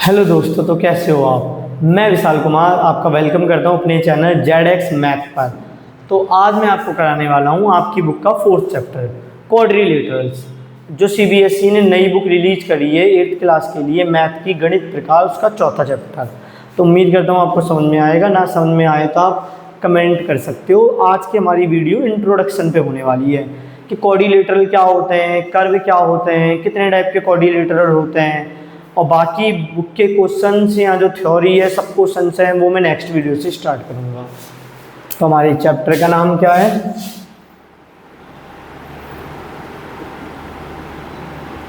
Hello दोस्तों, तो कैसे हो आप। मैं विशाल कुमार आपका वेलकम करता हूं अपने चैनल ZX मैथ पर। तो आज मैं आपको कराने वाला हूं आपकी बुक का 4th चैप्टर क्वाड्रिलेटरल्स, जो CBSE ने नई बुक रिलीज करी है 8th क्लास के लिए मैथ की गणित प्रकार, उसका 4था चैप्टर। तो उम्मीद करता हूँ आपको समझ में आएगा। ना समझ में आए तो आप कमेंट कर सकते हो। आज की हमारी वीडियो इंट्रोडक्शन पे होने वाली है कि क्वाड्रिलेटरल क्या होते हैं, कर्व क्या होते हैं, कितने टाइप के क्वाड्रिलेटरल होते हैं, और बाकी बुक के क्वेश्चंस या जो थ्योरी है सब क्वेश्चंस हैं वो मैं नेक्स्ट वीडियो से स्टार्ट करूँगा। तो हमारे चैप्टर का नाम क्या है?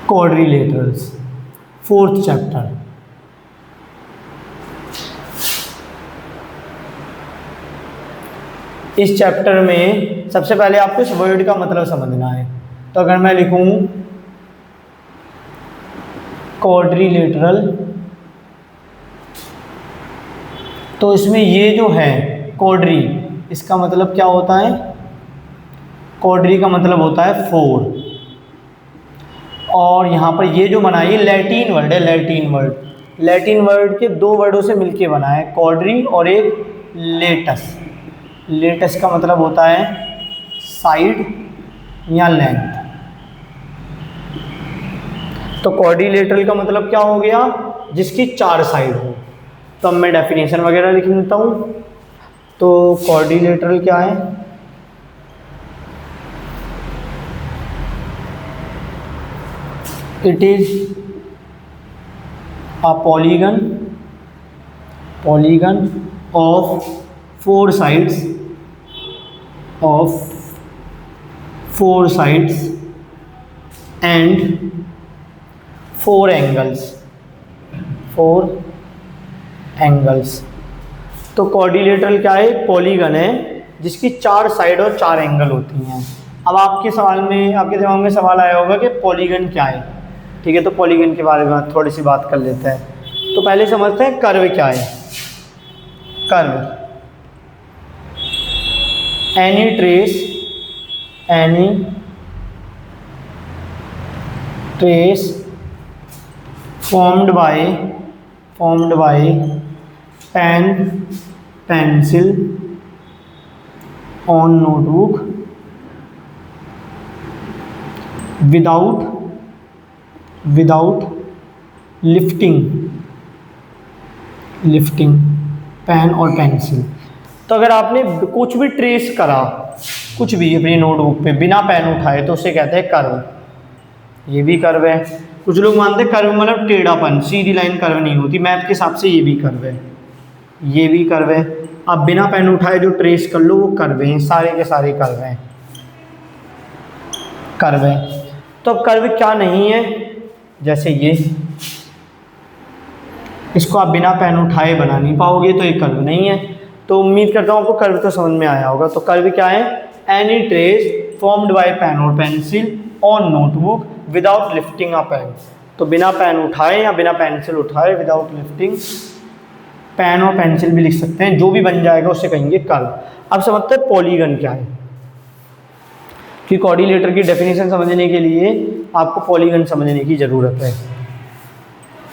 Quadrilaterals, 4th chapter. इस चैप्टर में सबसे पहले आपको इस वर्ड का मतलब समझना है। तो अगर मैं लिखूं क्वाड्रिलेटरल, तो इसमें ये जो है क्वाड्री, इसका मतलब क्या होता है? क्वाड्री का मतलब होता है 4। और यहाँ पर ये जो बना है ये लैटिन वर्ड है। लैटिन वर्ड के दो वर्डों से मिलके बना है, क्वाड्री और एक लेटस। लेटस का मतलब होता है साइड या लेंथ। तो क्वाड्रिलेटरल का मतलब क्या हो गया? जिसकी 4 साइड हो। तो अब मैं डेफिनेशन वगैरह लिख लेता हूँ। तो क्वाड्रिलेटरल क्या है? It is a polygon of 4 sides and 4 angles। तो क्वाड्रिलेटरल क्या है? पॉलीगन है जिसकी 4 साइड और 4 एंगल होती हैं। अब आपके दिमाग में सवाल आया होगा कि पॉलीगन क्या है। ठीक है, तो पॉलीगन के बारे में थोड़ी सी बात कर लेते हैं। तो पहले समझते हैं कर्व क्या है। Curve, any trace formed by pen, pencil on notebook without lifting pen और पेंसिल। तो अगर आपने कुछ भी ट्रेस करा, कुछ भी अपनी नोटबुक पे बिना पेन उठाए, तो उसे कहते हैं कर्व। ये भी कर्व है। कुछ लोग मानते हैं कर्व मतलब टेढ़ापन, सीधी लाइन कर्व नहीं होती। मैथ के हिसाब से ये भी कर्व है, ये भी कर्व है। आप बिना पेन उठाए जो ट्रेस कर लो वो कर्व हैं, सारे के सारे कर्व हैं। तो अब कर्व क्या नहीं है? जैसे ये, इसको आप बिना पेन उठाए बना नहीं पाओगे, तो ये कर्व नहीं है। तो उम्मीद करता हूँ आपको कर्व तो समझ में आया होगा। तो कर्व क्या है? Any trace formed by pen और pencil on notebook without lifting a pen. तो बिना पेन उठाए या बिना पेंसिल उठाए, विदाउट लिफ्टिंग। पेन और पेंसिल भी लिख सकते हैं, जो भी बन जाएगा उसे कहेंगे कर्व। अब समझते हैं पॉलीगन क्या है। कि क्वाड्रिलेटर की डेफिनेशन समझने के लिए आपको पॉलीगन समझने की ज़रूरत है।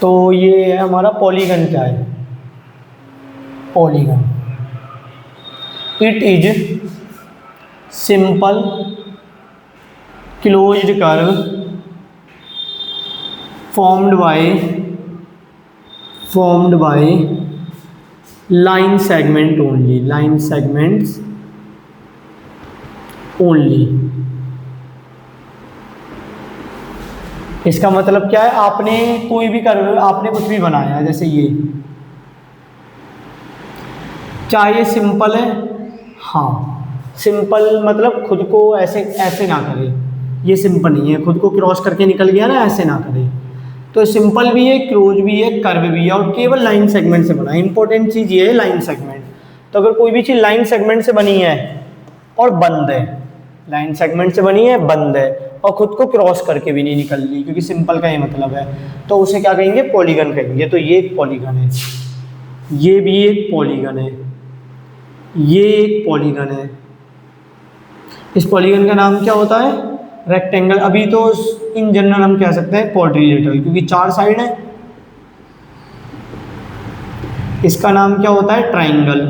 तो ये है हमारा पॉलीगन। क्या है polygon? It is simple closed curve formed by line segments only। इसका मतलब क्या है? आपने कोई भी कर्व, आपने कुछ भी बनाया, जैसे ये, क्या ये सिंपल है? हाँ, सिंपल मतलब खुद को ऐसे ना करे। ये सिंपल नहीं है, खुद को क्रॉस करके निकल गया ना, ऐसे ना करे। तो सिंपल भी है, क्लोज भी है, कर्व भी है, और केवल लाइन सेगमेंट से बना है। इंपॉर्टेंट चीज़ ये है लाइन सेगमेंट। तो अगर कोई भी चीज़ लाइन सेगमेंट से बनी है और बंद है, लाइन सेगमेंट से बनी है, बंद है, और खुद को क्रॉस करके भी नहीं निकल रही, क्योंकि सिंपल का ये मतलब है, तो उसे क्या कहेंगे? पॉलीगन कहेंगे। तो ये एक पॉलीगन है, ये भी एक पॉलीगन है, ये एक पॉलीगन है। इस पॉलीगन का नाम क्या होता है? रेक्टेंगल। अभी तो इन जनरल हम कह सकते हैं क्वाड्रिलेटरल, क्योंकि 4 साइड है। इसका नाम क्या होता है? ट्राइंगल।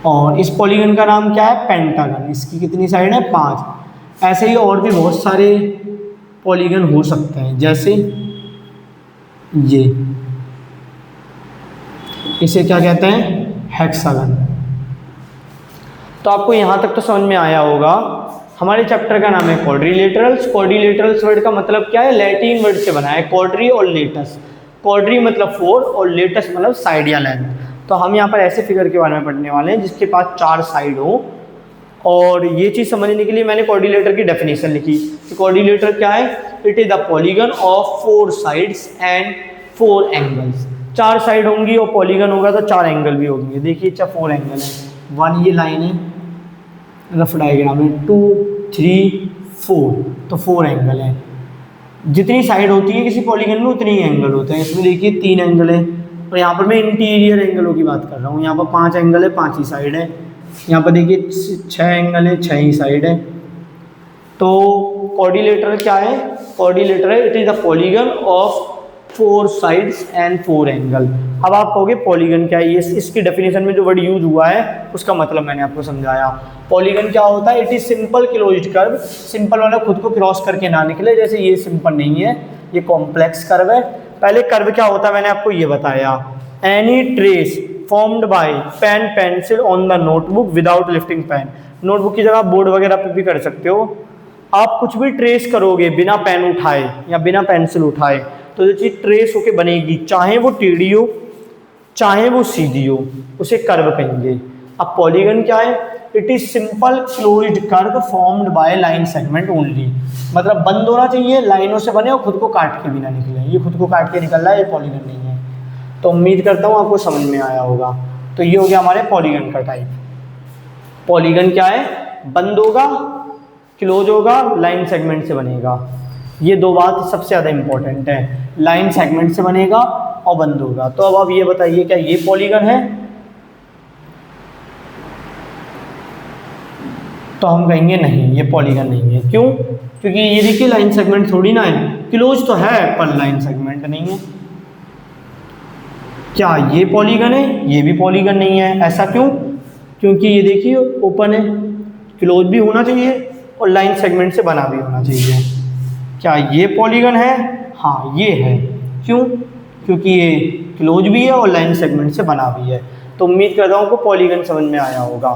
और इस पॉलीगन का नाम क्या है? पेंटागन। इसकी कितनी साइड है? 5। ऐसे ही और भी बहुत सारे पॉलीगन हो सकते हैं, जैसे ये, इसे क्या कहते हैं? हेक्सागन। तो आपको यहाँ तक तो समझ में आया होगा। हमारे चैप्टर का नाम है क्वाड्रिलेटरल्स। क्वाड्रिलेटरल्स वर्ड का मतलब क्या है? लैटिन वर्ड से बना है, क्वाड्री और लेटस। क्वाड्री मतलब 4 और लेटस मतलब साइड या लेंथ। तो हम यहाँ पर ऐसे फिगर के बारे में पढ़ने वाले हैं जिसके पास 4 साइड हो। और ये चीज़ समझने के लिए मैंने क्वाड्रिलेटर की डेफिनेशन लिखी कि क्वाड्रिलेटर क्या है? It is the polygon of 4 sides and 4 angles. 4 side होंगी और पॉलीगन होगा तो 4 एंगल भी होंगे। देखिए 4 एंगल है। 1 ये लाइन है, रफ डायग्राम है, 2 3 4, तो 4 एंगल है। जितनी साइड होती है किसी पॉलीगन में उतनी ही एंगल होते हैं। इसमें देखिए 3 एंगल है। और यहाँ पर मैं इंटीरियर एंगलों की बात कर रहा हूँ। यहाँ पर 5 एंगल है, 5 ही साइड है। यहाँ पर देखिए 6 एंगल है, 6 ही साइड है। तो क्वाड्रिलेटरल क्या है? Quadrilateral it is the polygon of 4 sides and 4 angle. अब आप कहोगे पॉलीगन क्या है? ये इसकी डेफिनेशन में जो वर्ड यूज हुआ है उसका मतलब मैंने आपको समझाया। पॉलीगन क्या होता है? It is simple closed curve. Simple वाला खुद को क्रॉस करके ना निकले, जैसे ये सिंपल नहीं है, ये कॉम्प्लेक्स कर्व है। पहले कर्व क्या होता है मैंने आपको ये बताया। Any trace formed by pen pencil on the notebook without lifting pen. Notebook की जगह बोर्ड वगैरह पे भी कर सकते हो। आप कुछ भी ट्रेस करोगे बिना पेन उठाए या बिना पेंसिल उठाए, तो जो चीज़ ट्रेस होके बनेगी, चाहे वो टेढ़ी हो चाहे वो सीधी हो, उसे कर्व कहेंगे। अब पॉलीगन क्या है? It is simple closed curve formed by line segment only. मतलब बंद होना चाहिए, लाइनों से बने और खुद को काट के भी ना निकले। ये खुद को काट के निकल रहा है, ये पॉलीगन नहीं है। तो उम्मीद करता हूँ आपको समझ में आया होगा। तो ये हो गया हमारे पॉलीगन का टाइप। पॉलीगन क्या है? बंद होगा, क्लोज होगा, लाइन सेगमेंट से बनेगा। ये 2 बात सबसे ज़्यादा इंपॉर्टेंट है, लाइन सेगमेंट से बनेगा और बंद होगा। तो अब आप ये बताइए क्या ये पॉलीगन है? तो हम कहेंगे नहीं, ये पॉलीगन नहीं है। क्यों? क्योंकि ये देखिए लाइन सेगमेंट थोड़ी ना है, क्लोज तो है पर लाइन सेगमेंट नहीं है। क्या ये पॉलीगन है? ये भी पॉलीगन नहीं है। ऐसा क्यों? क्योंकि ये देखिए ओपन है, क्लोज भी होना चाहिए और लाइन सेगमेंट से बना भी होना चाहिए। क्या ये पॉलीगन है? हाँ ये है। क्यों? क्योंकि ये क्लोज भी है और लाइन सेगमेंट से बना भी है। तो उम्मीद करता हूँ आपको पॉलीगन समझ में आया होगा।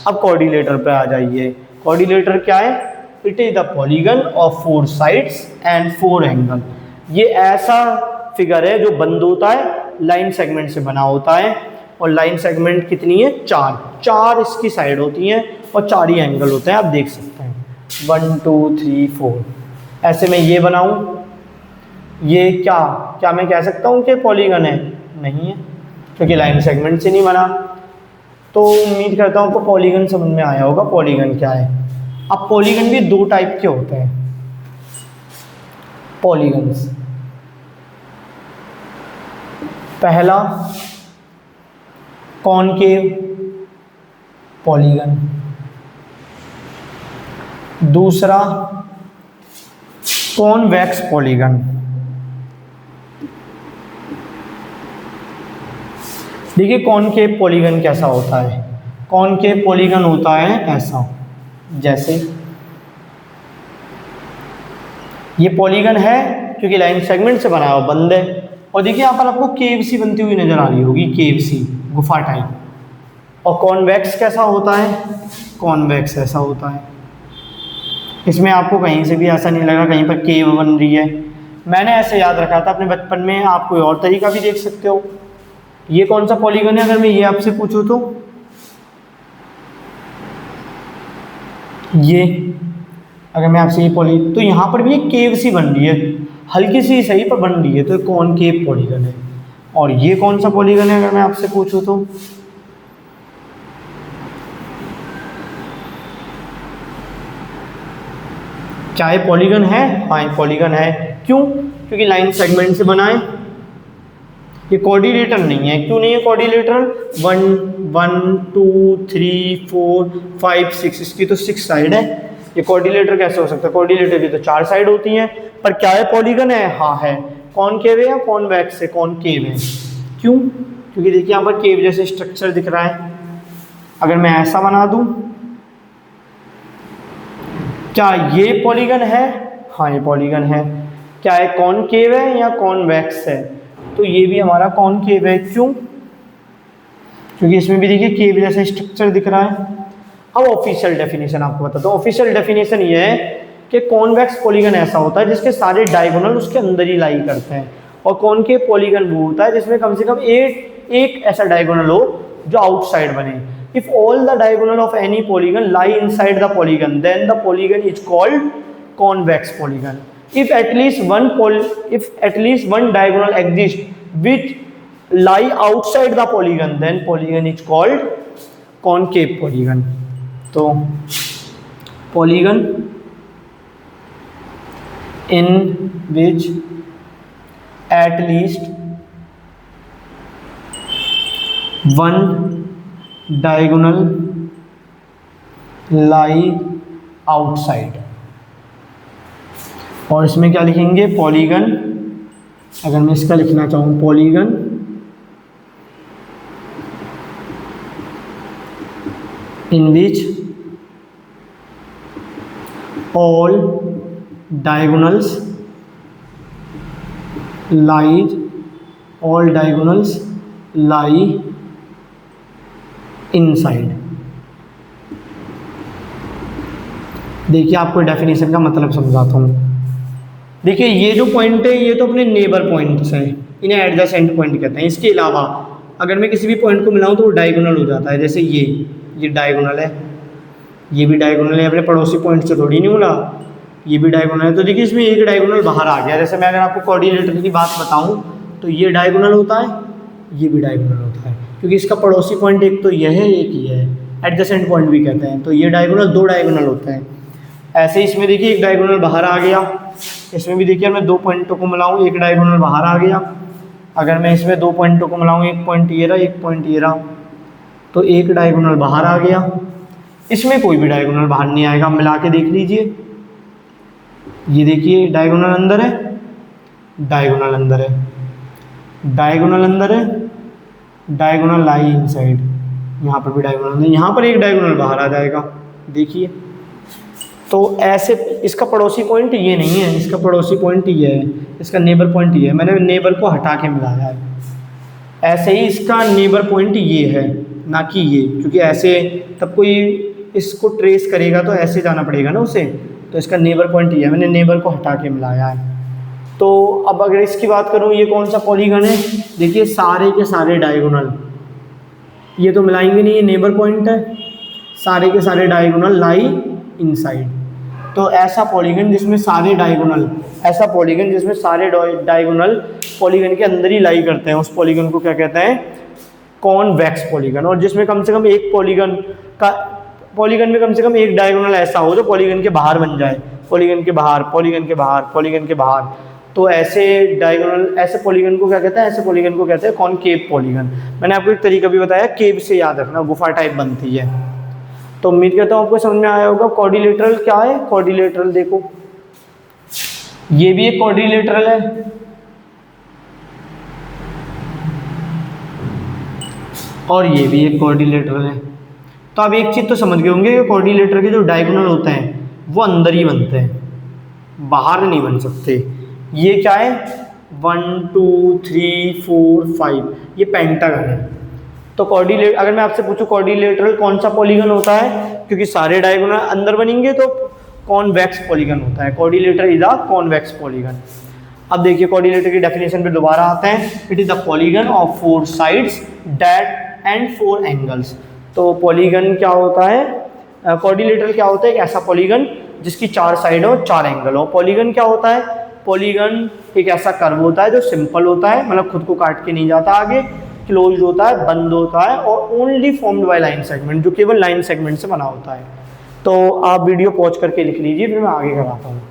अब क्वाड्रिलेटर पे आ जाइए। क्वाड्रिलेटर क्या है? It is the polygon of 4 sides and 4 angle. ये ऐसा फिगर है जो बंद होता है, लाइन सेगमेंट से बना होता है। और लाइन सेगमेंट कितनी है? 4 इसकी साइड होती हैं और 4 ही एंगल होते हैं। आप देख सकते हैं 1 2 3 4। ऐसे में ये बनाऊं, ये क्या मैं कह सकता हूँ कि पॉलीगन है? नहीं है, क्योंकि लाइन सेगमेंट से नहीं बना। तो उम्मीद करता हूँ आपको पॉलीगन समझ में आया होगा। पॉलीगन क्या है? अब पॉलीगन भी 2 टाइप के होते हैं। पॉलीगन्स, पहला कॉनकेव पॉलीगन, दूसरा कॉन्वेक्स पॉलीगन। देखिए कॉनकेव पॉलीगन कैसा होता है? कॉनकेव पॉलीगन होता है ऐसा, जैसे ये पॉलीगन है क्योंकि लाइन सेगमेंट से बना हुआ, बंद है। और देखिए यहाँ पर आपको केव सी बनती हुई नजर आ रही होगी, केव सी, गुफा टाइप। और कॉन्वेक्स कैसा होता है? कॉन्वेक्स ऐसा होता है। इसमें आपको कहीं से भी ऐसा नहीं लगा कहीं पर केव बन रही है। मैंने ऐसे याद रखा था अपने बचपन में, आप कोई और तरीका भी देख सकते हो। ये कौन सा पॉलीगन है अगर मैं ये आपसे पूछूं तो? ये अगर मैं आपसे ये तो यहाँ पर भी एक केव सी बन रही है, हल्की सी सही पर बन रही है, तो कॉनकेव पॉलीगन है। और ये कौन सा पॉलीगन है अगर मैं आपसे पूछूं तो? क्या ये पॉलीगन है? हाँ ये पॉलीगन है। क्यों? क्योंकि लाइन सेगमेंट से बना है। ये कोऑर्डिनेटर नहीं है। क्यों नहीं है कोऑर्डिनेटर? 1 2 3 4 5 6, इसकी तो 6 साइड है। ये कोऑर्डिनेटर कैसे हो सकता है? कोऑर्डिनेटर की तो 4 साइड होती हैं। पर क्या है? पॉलीगन है? हाँ है। कॉनकेव है या कॉन्वेक्स है? कॉनकेव है। क्यों? क्योंकि देखिए यहाँ पर केव जैसे स्ट्रक्चर दिख रहा है। अगर मैं ऐसा बना दूं, क्या ये पॉलीगन है? हाँ ये पॉलीगन है। क्या ये कॉनकेव है या कॉन्वेक्स है? तो ये भी हमारा कॉनकेव है। क्यों? क्योंकि इसमें भी देखिए केव जैसा स्ट्रक्चर दिख रहा है। अब ऑफिशियल डेफिनेशन आपको बताता हूँ। ऑफिशियल डेफिनेशन ये है कि कॉन्वेक्स पॉलीगन ऐसा होता है जिसके सारे डायगोनल उसके अंदर ही लाई करते हैं, और कॉनकेव पॉलीगन वो होता है जिसमें कम से कम एक ऐसा डायगोनल हो जो आउटसाइड बने। If all the diagonal of any polygon lie inside the polygon then the polygon is called convex polygon. if at least one diagonal exists which lie outside the polygon then polygon is called concave polygon। तो polygon in which at least one diagonal lie outside, और इसमें क्या लिखेंगे? Polygon. अगर मैं इसका लिखना चाहूँ, polygon in which all diagonals lie inside. देखिए आपको डेफिनेशन का मतलब समझाता हूँ। देखिए ये जो पॉइंट है ये तो अपने नेबर पॉइंट्स हैं, इन्हें एडजेसेंट पॉइंट कहते हैं। इसके अलावा अगर मैं किसी भी पॉइंट को मिलाऊं तो वो डायगोनल हो जाता है। जैसे ये डायगोनल है, ये भी डायगोनल है, अपने पड़ोसी पॉइंट से थोड़ी नहीं मिला, ये भी डायगोनल है। तो देखिए इसमें एक डायगोनल बाहर आ गया। जैसे मैं अगर आपको कोऑर्डिनेटर की बात बताऊँ तो ये डायगोनल होता है, ये भी डायगोनल होता है, क्योंकि इसका पड़ोसी पॉइंट एक तो यह है, एक ये है, एडजेसेंट पॉइंट भी कहते हैं। तो ये डायगोनल, दो डायगोनल होते हैं। ऐसे ही इसमें देखिए एक डायगोनल बाहर आ गया। इसमें भी देखिए मैं दो पॉइंटों को मिलाऊं, एक डायगोनल बाहर आ गया। अगर मैं इसमें दो पॉइंटों को मिलाऊं, एक पॉइंट ये रहा, एक पॉइंट ये रहा, तो एक डायगोनल बाहर आ गया। इसमें कोई भी डायगोनल बाहर नहीं आएगा। मिला के देख लीजिए, ये देखिए डायगोनल अंदर है, डायगोनल अंदर है, डायगोनल अंदर है, डायगोनल लाई इनसाइड। यहाँ पर भी डायगोनल है, यहाँ पर एक डायगोनल बाहर आ जाएगा। देखिए तो ऐसे इसका पड़ोसी पॉइंट ये नहीं है, इसका पड़ोसी पॉइंट ये है, इसका नेबर पॉइंट ये है। मैंने नेबर को हटा के मिलाया है। ऐसे ही इसका नेबर पॉइंट ये है, ना कि ये, क्योंकि ऐसे तब कोई इसको ट्रेस करेगा तो ऐसे जाना पड़ेगा ना उसे। तो इसका नेबर पॉइंट ये है, मैंने नेबर को हटा के मिलाया है। तो अब अगर इसकी बात करूँ, ये कौन सा पॉलीगन है? देखिए सारे के सारे डायगोनल, ये तो मिलाएंगे नहीं, ये नेबर पॉइंट है। सारे के सारे डायगोनल लाई इनसाइड। तो ऐसा पॉलीगन जिसमें सारे डायगोनल, ऐसा पॉलीगन जिसमें सारे डायगोनल पॉलीगन के अंदर ही लाई करते हैं, उस पॉलीगन को क्या कहते हैं? Convex polygon. और जिसमें कम से कम एक पॉलीगन में कम से कम एक डायगोनल ऐसा हो जो पॉलीगन के बाहर बन जाए, पॉलीगन के बाहर, पॉलीगन के बाहर, पॉलीगन के बाहर। तो ऐसे डायगोनल, ऐसे पॉलीगन को क्या कहते हैं? ऐसे पॉलीगन को कहते हैं कॉनकेव पॉलीगन। मैंने आपको एक तरीका भी बताया, केव से याद रखना, गुफा टाइप बनती है। तो उम्मीद करता हूँ आपको समझ में आया होगा। क्वाड्रिलेटरल क्या है? क्वाड्रिलेटरल देखो, ये भी एक क्वाड्रिलेटरल है, और ये भी एक क्वाड्रिलेटरल है। तो आप एक चीज़ तो समझ गए होंगे कि क्वाड्रिलेटरल के जो डायगोनल होते हैं वो अंदर ही बनते हैं, बाहर नहीं बन सकते। ये क्या है? 1 2 3 4 5, ये पेंटागन है। तो क्वाड्रिलेटरल, अगर मैं आपसे पूछूं क्वाड्रिलेटरल कौन सा पॉलीगन होता है, क्योंकि सारे डायगोनल अंदर बनेंगे तो कॉन्वेक्स पॉलीगन होता है। Quadrilateral is a convex polygon. अब देखिए क्वाड्रिलेटरल की डेफिनेशन पे दोबारा आते हैं। It is the polygon of 4 sides that and 4 angles. तो पॉलीगन क्या होता है? क्वाड्रिलेटरल क्या होता है? एक ऐसा पॉलीगन जिसकी 4 साइड हो, 4 एंगल हो। पॉलीगन क्या होता है? पॉलीगन एक ऐसा कर्व होता है जो सिंपल होता है, मतलब खुद को काट के नहीं जाता आगे, क्लोज होता है, बंद होता है, और only formed by line segment, जो केवल लाइन सेगमेंट से बना होता है। तो आप वीडियो पॉज करके लिख लीजिए, फिर मैं आगे कराता हूँ।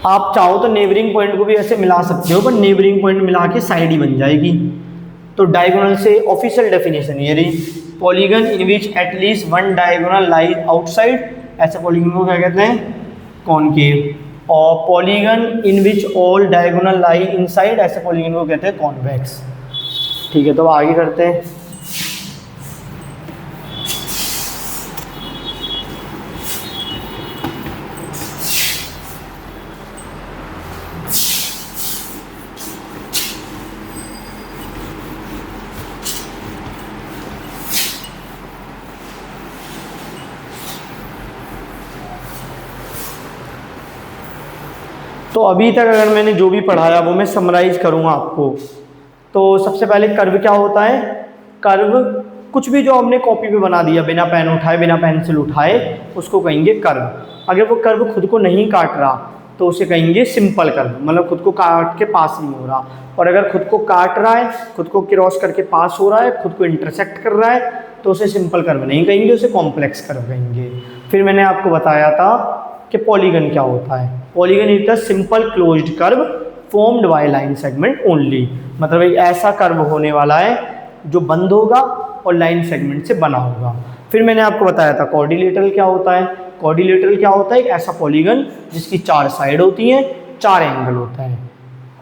आप चाहो तो नेबरिंग पॉइंट को भी ऐसे मिला सकते हो, पर नेबरिंग पॉइंट मिला के साइड ही बन जाएगी। तो डायगोनल से ऑफिशियल डेफिनेशन ये रही, polygon in which at least one diagonal lies outside. ऐसे पॉलीगन को क्या कहते हैं? कॉनकेव। और polygon in which all diagonal lie inside, ऐसे पॉलीगन को कहते हैं कॉन्वेक्स। ठीक है, तो आगे करते हैं। तो अभी तक अगर मैंने जो भी पढ़ाया वो मैं समराइज करूँगा आपको। तो सबसे पहले कर्व क्या होता है? कर्व कुछ भी जो हमने कॉपी पे बना दिया बिना पेन उठाए, बिना पेंसिल उठाए, उसको कहेंगे कर्व। अगर वो कर्व खुद को नहीं काट रहा तो उसे कहेंगे सिंपल कर्व, मतलब खुद को काट के पास नहीं हो रहा। और अगर खुद को काट रहा है, खुद को क्रॉस करके पास हो रहा है, खुद को इंटरसेक्ट कर रहा है, तो उसे सिंपल कर्व नहीं कहेंगे, उसे कॉम्प्लेक्स कर्व कहेंगे। फिर मैंने आपको बताया था कि पॉलीगन क्या होता है। Polygon is the simple closed curve formed by line segment only, मतलब एक ऐसा कर्व होने वाला है जो बंद होगा और लाइन सेगमेंट से बना होगा। फिर मैंने आपको बताया था क्वाड्रिलेटरल क्या होता है। क्वाड्रिलेटरल क्या होता है? एक ऐसा पॉलीगन जिसकी 4 साइड होती हैं, 4 एंगल होता है।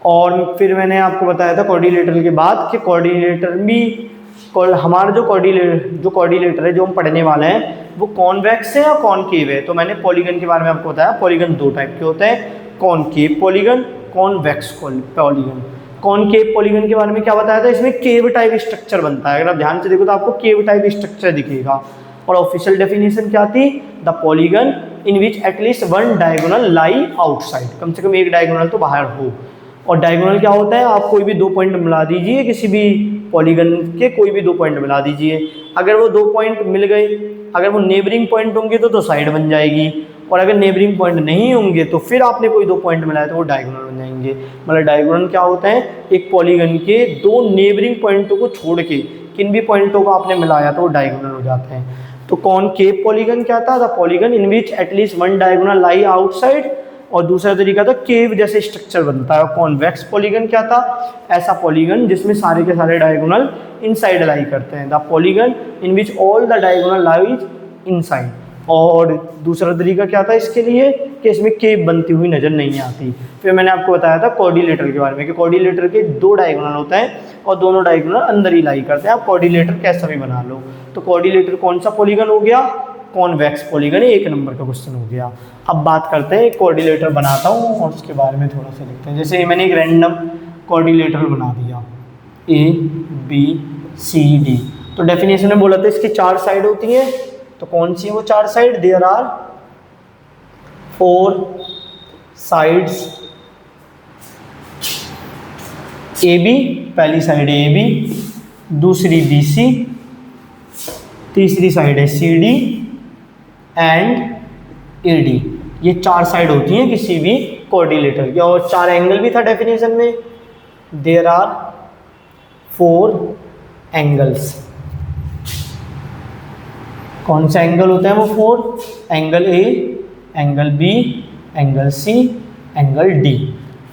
और फिर मैंने आपको बताया था क्वाड्रिलेटरल के बाद कि क्वाड्रिलेटर भी, हमारा जो क्वाड्रिलेटर है जो हम पढ़ने वाले हैं वो कॉन्वेक्स है या कॉनकेव है। तो मैंने पॉलीगन के बारे में आपको बताया, पॉलीगन 2 टाइप के होते हैं, concave polygon, convex polygon. Concave polygon के बारे में क्या बताया था? इसमें केव टाइप स्ट्रक्चर बनता है। अगर आप ध्यान से देखो तो आपको केव टाइप स्ट्रक्चर दिखेगा। और ऑफिशियल डेफिनेशन क्या थी? The polygon in which at least one diagonal lie outside, कम से कम एक डायगोनल तो बाहर हो। और डायगोनल क्या होता है? आप कोई भी 2 पॉइंट मिला दीजिए, किसी भी पॉलीगन के कोई भी 2 पॉइंट मिला दीजिए। अगर वो 2 पॉइंट मिल गए, अगर वो नेबरिंग पॉइंट होंगे तो साइड बन जाएगी, और अगर नेबरिंग पॉइंट नहीं होंगे तो फिर आपने कोई 2 पॉइंट मिलाया तो वो डायगोनल बन जाएंगे। मतलब डायगोनल क्या होता है? एक पॉलीगन के 2 नेबरिंग पॉइंटों को छोड़ के किन भी पॉइंटों को आपने मिलाया तो वो डायगोनल हो जाते हैं। तो कॉनकेव पॉलीगन क्या था? The polygon in which at least one diagonal lie outside. और दूसरा तरीका था केव जैसे स्ट्रक्चर बनता है। कॉन्वेक्स पॉलीगन क्या था? ऐसा पॉलीगन जिसमें सारे के सारे डायगोनल इनसाइड लाई करते हैं। The polygon in which all the diagonal lies inside. और दूसरा तरीका क्या था इसके लिए कि इसमें केव बनती हुई नजर नहीं आती। फिर मैंने आपको बताया था क्वाड्रिलेटर के बारे में कि क्वाड्रिलेटर के 2 डायगोनल होते हैं और दोनों डायगोनल अंदर ही लाई करते हैं। आप क्वाड्रिलेटर कैसा भी बना लो। तो क्वाड्रिलेटर कौन सा पॉलीगन हो गया? Convex polygon. 1 नंबर का क्वेश्चन हो गया। अब बात करते हैं, एक क्वाड्रिलेटर बनाता हूँ और उसके बारे में थोड़ा सा लिखते हैं। जैसे मैंने एक रैंडम क्वाड्रिलेटर बना दिया ABCD। तो डेफिनेशन में बोला था इसकी 4 साइड होती हैं। तो कौन सी है वो 4 side? There are 4 sides AB, पहली साइड है AB, दूसरी BC, तीसरी साइड है CD एंड AD। ये 4 साइड होती हैं किसी भी क्वाड्रिलेटर की। और 4 एंगल भी था डेफिनेशन में। There are 4 angles. कौन सा एंगल होता है वो 4? Angle A, angle B, angle C, angle D।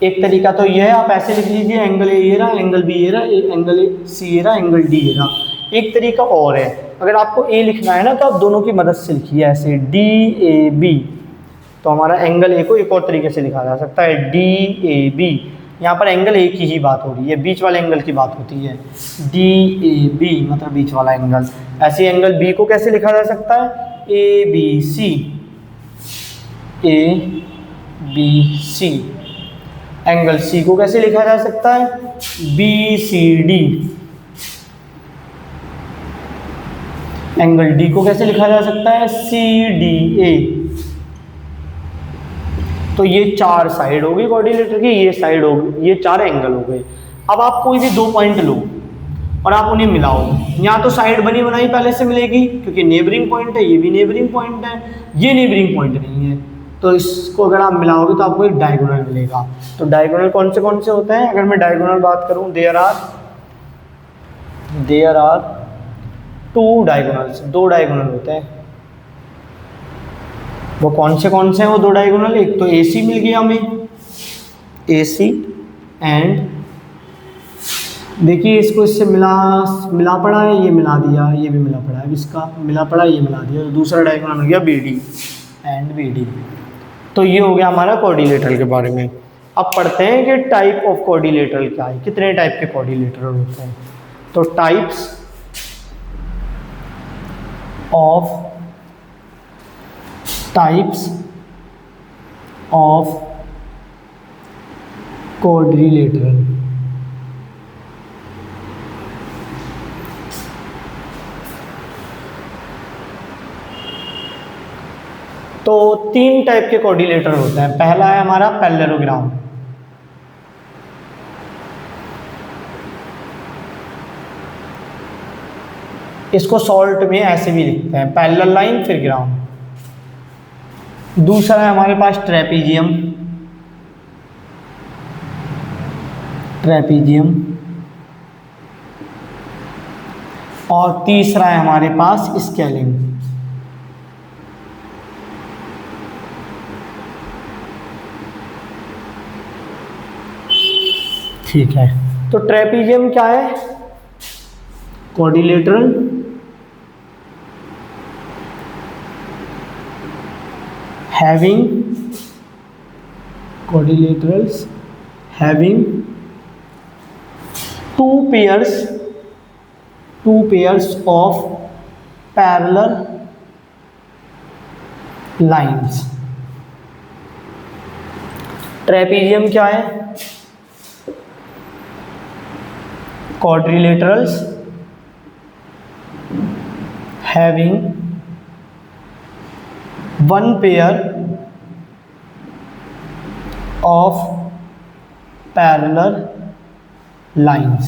एक तरीका तो ये है, आप ऐसे लिख लीजिए, एंगल A ये रहा, एंगल B ये रहा, एंगल C ये रहा, एंगल D ये रहा। एक तरीका और है, अगर आपको A लिखना है ना तो आप दोनों की मदद से लिखिए, ऐसे DAB। तो हमारा एंगल A को एक और तरीके से लिखा जा सकता है DAB। यहाँ पर एंगल A की ही बात हो रही है, बीच वाले एंगल की बात होती है। DAB मतलब बीच वाला एंगल। ऐसे एंगल B को कैसे लिखा जा सकता है? ABC। ABC। एंगल C को कैसे लिखा जा सकता है? BCD। एंगल D को कैसे लिखा जा सकता है? CDA। तो ये 4 साइड हो गई क्वाड्रिलेटर की, ये साइड हो गई, ये 4 एंगल हो गए। अब आप कोई भी 2 पॉइंट लो और आप उन्हें मिलाओ। यहाँ तो साइड बनी बनाई पहले से मिलेगी क्योंकि नेबरिंग पॉइंट है, ये भी नेबरिंग पॉइंट है, ये नेबरिंग पॉइंट नहीं है। तो इसको अगर आप मिलाओगे तो आपको एक डायगोनल मिलेगा। तो डायगोनल कौन से होते हैं? अगर मैं डायगोनल बात करूँ, देयर आर 2 डायगोनल्स, 2 डायगोनल होते हैं। वो कौन से हैं वो 2 डायगोनल? एक तो AC मिल गया हमें, AC एंड देखिए इसको इससे मिला पड़ा है, ये मिला दिया, ये भी मिला पड़ा है, इसका मिला पड़ा, ये मिला दिया। तो दूसरा डायगोनल मिल गया BD एंड BD। तो ये हो गया हमारा कोऑर्डिनेटर के बारे में। अब पढ़ते हैं कि टाइप ऑफ कोऑर्डिनेटर क्या है, कितने टाइप के कोऑर्डिनेटर होते हैं। तो टाइप्स ऑफ कोऑर्डिनेटर। तो 3 टाइप के कोऑर्डिनेटर होते हैं। पहला है हमारा पैरेललोग्राम, इसको शॉर्ट में ऐसे भी लिखते हैं, पैरेलल लाइन फिर ग्राम। दूसरा है हमारे पास ट्रेपीजियम, और तीसरा है हमारे पास स्केलिंग। ठीक है, तो ट्रेपीजियम क्या है? Coordinator having two pairs of parallel lines। Trapezium क्या है? quadrilaterals having one pair of parallel lines।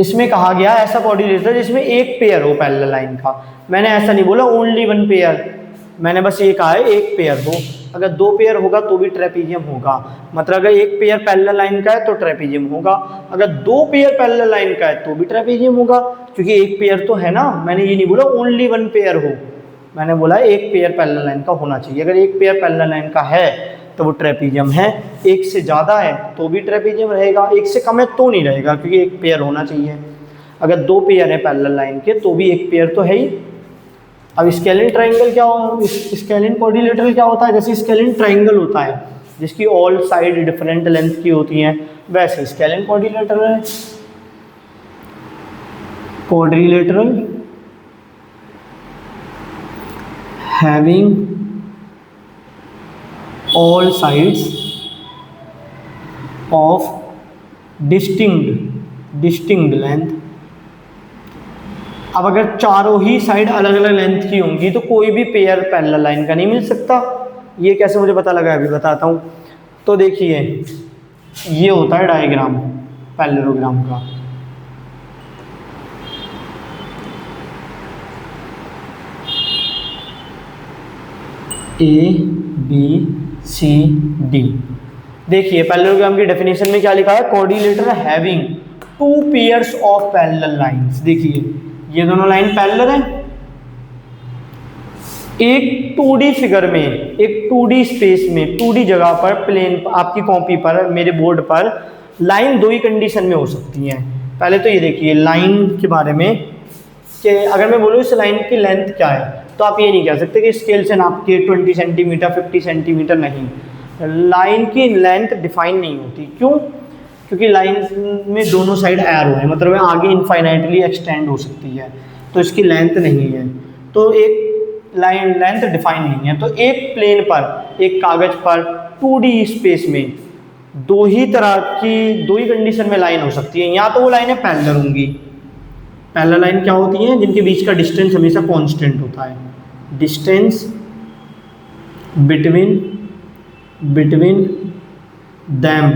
इसमें कहा गया ऐसा कोऑर्डिनेटर जिसमें एक पेयर हो पैरेलल लाइन का। मैंने ऐसा नहीं बोला ओनली वन पेयर, मैंने बस ये कहा है एक पेयर हो। अगर 2 पेयर होगा तो भी ट्रेपीजियम होगा, मतलब अगर एक पेयर पैरेलल लाइन का है तो ट्रेपीजियम होगा, अगर 2 पेयर पैरेलल लाइन का है तो भी ट्रेपीजियम होगा, क्योंकि एक पेयर तो है ना। मैंने ये नहीं बोला ओनली वन पेयर हो, मैंने बोला एक पेयर पैरेलल लाइन का होना चाहिए। अगर एक पेयर पैरेलल लाइन का है तो वो ट्रेपीजियम है, एक से ज़्यादा है तो भी ट्रेपीजियम रहेगा, एक से कम है तो नहीं रहेगा, क्योंकि एक पेयर होना चाहिए। अगर 2 पेयर है पैरेलल लाइन के तो भी एक पेयर तो है ही। अब स्केलिन ट्राइंगल क्या हो, स्केलिन कोऑर्डिनेटर क्या होता है? जैसे स्केलिन ट्राइंगल होता है जिसकी ऑल साइड डिफरेंट लेंथ की होती हैं, वैसे स्केलिन कोऑर्डिनेटर है। Coordinator having all sides of distinct length। अब अगर चारों ही साइड अलग अलग लेंथ की होंगी तो कोई भी पेयर पैरेलल लाइन का नहीं मिल सकता। ये कैसे मुझे पता लगा अभी बताता हूँ। तो देखिए ये होता है डायग्राम पैरेललोग्राम का। ABCD। देखिए पैरेललोग्राम की डेफिनेशन में क्या लिखा है? Coordinator having 2 pairs of parallel lines. देखिए ये दोनों लाइन पैरेलल हैं, एक 2D फिगर में, एक 2D स्पेस में, 2D जगह पर, प्लेन आपकी कॉपी पर, मेरे बोर्ड पर लाइन 2 ही कंडीशन में हो सकती हैं। पहले तो ये देखिए लाइन के बारे में कि अगर मैं बोलूँ इस लाइन की लेंथ क्या है तो आप ये नहीं कह सकते कि स्केल से नाप के 20 सेंटीमीटर 50 सेंटीमीटर, नहीं। लाइन की लेंथ डिफाइन नहीं होती। क्यों? क्योंकि लाइन में दोनों साइड एरो है, मतलब आगे इनफाइनाइटली एक्सटेंड हो सकती है, तो इसकी लेंथ नहीं है। तो एक लाइन लेंथ डिफाइन नहीं है। तो एक प्लेन पर, एक कागज पर 2D स्पेस में 2 ही तरह की, 2 ही कंडीशन में लाइन हो सकती है। या तो वो लाइनें पैरेलल होंगी। पैरेलल लाइन क्या होती हैं? जिनके बीच का डिस्टेंस हमेशा कांस्टेंट होता है। Distance between them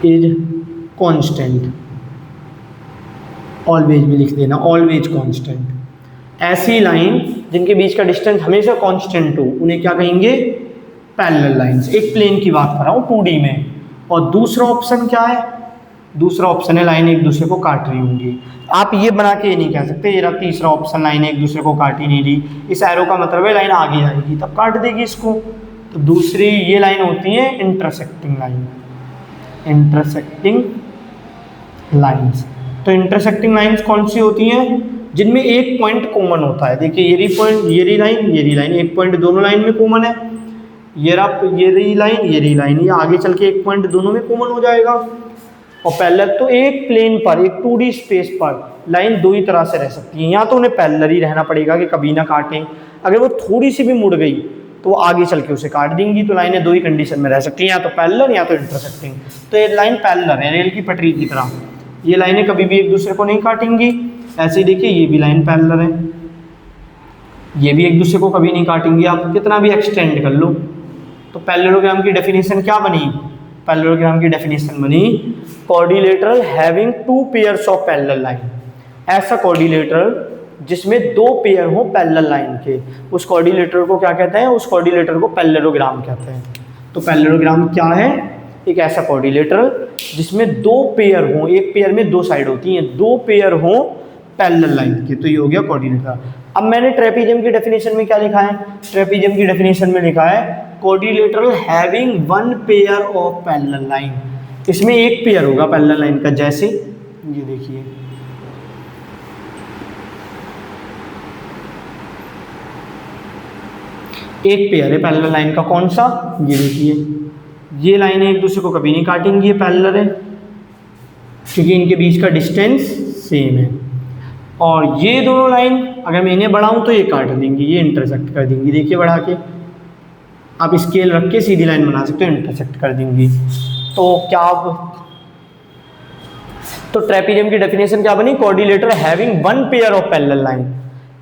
is constant. Always भी लिख देना, ऑलवेज कांस्टेंट। ऐसी लाइन जिनके बीच का डिस्टेंस हमेशा कांस्टेंट हो उन्हें क्या कहेंगे? Parallel lines. एक प्लेन की बात कर रहा हूँ 2D में। और दूसरा ऑप्शन क्या है? दूसरा ऑप्शन है लाइन एक दूसरे को काट रही होंगी। आप ये बना के ये नहीं कह सकते ये रहा तीसरा ऑप्शन, लाइन एक दूसरे को काट ही नहीं रही, इस एरो का मतलब है लाइन आगे आएगी तब काट देगी इसको। तो दूसरी ये लाइन होती है इंटरसेक्टिंग लाइन, इंटरसेक्टिंग लाइंस। तो इंटरसेक्टिंग लाइंस कौन सी होती हैं? जिनमें एक पॉइंट कॉमन होता है। देखिए ये लाइन एक पॉइंट दोनों लाइन में कॉमन है, ये रहा, ये रही लाइन, ये रही लाइन, ये आगे चल के एक पॉइंट दोनों में कॉमन हो जाएगा। और पैरेलल तो एक प्लेन पर, एक 2D स्पेस पर लाइन दो ही तरह से रह सकती है। यहाँ तो उन्हें पैरेलल ही रहना पड़ेगा कि कभी ना काटें। अगर वो थोड़ी सी भी मुड़ गई तो वो आगे चल के उसे काट देंगी। तो लाइनें दो ही कंडीशन में रह सकती हैं, या तो पैरेलल या तो इंटरसेक्टिंग। तो ये लाइन पैरेलल है, रेल की पटरी की तरह। ये लाइनें कभी भी एक दूसरे को नहीं काटेंगी। ऐसे ही देखिए, ये भी लाइन पैरेलल है, ये भी एक दूसरे को कभी नहीं काटेंगी। आप कितना भी एक्सटेंड कर लो। तो पैरेललोग्राम की डेफिनेशन क्या बनी? पैरेललोग्राम की डेफिनेशन बनी quadrilateral having two pairs of parallel line. ऐसा क्वाड्रिलेटरल जिसमें दो पेयर हो पैरेलल लाइन के, उस क्वाड्रिलेटर को क्या कहते हैं? उस क्वाड्रिलेटर को पैरेललोग्राम कहते हैं। तो पैरेललोग्राम क्या है? एक ऐसा क्वाड्रिलेटरल जिसमें दो पेयर हो, एक पेयर में दो साइड होती हैं, दो पेयर हो पैरेलल लाइन के। तो ये हो गया क्वाड्रिलेटर। अब मैंने ट्रेपीजियम की डेफिनेशन में क्या लिखा है? ट्रेपीजियम की डेफिनेशन में लिखा है quadrilateral having one pair of parallel line. इसमें एक पेयर होगा पैरेलल लाइन का, जैसे ये देखिए, एक पेयर है पैरेलल लाइन का। कौन सा? ये देखिए, ये लाइनें एक दूसरे को कभी नहीं काटेंगी, ये पैरेलल है क्योंकि इनके बीच का डिस्टेंस सेम है। और ये दोनों लाइन अगर मैं इन्हें बढ़ाऊं तो ये काट देंगी, ये इंटरसेक्ट कर देंगी। देखिए बढ़ा के, आप स्केल रख के सीधी लाइन बना सकते हो, इंटरसेक्ट कर देंगी। तो क्या आप, तो ट्रेपीजियम की डेफिनेशन क्या बनी? Quadrilateral having one pair of parallel line,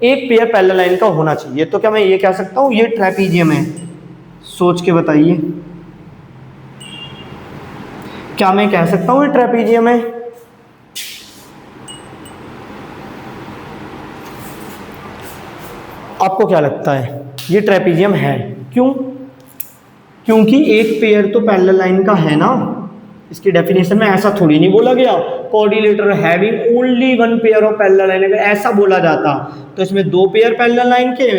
एक पेयर पैरेलल लाइन का होना चाहिए। तो क्या मैं ये कह सकता हूँ ये ट्रेपीजियम है? सोच के बताइए, क्या मैं कह सकता हूँ ये ट्रेपीजियम है? आपको क्या लगता है? ये ट्रेपीजियम है। क्यों? क्योंकि एक पेयर तो पैरेलल लाइन का है ना। इसकी डेफिनेशन में ऐसा थोड़ी नहीं बोला गया quadrilateral having only one pair of parallel line. अगर ऐसा बोला जाता तो इसमें दो पेयर पैरेलल लाइन के,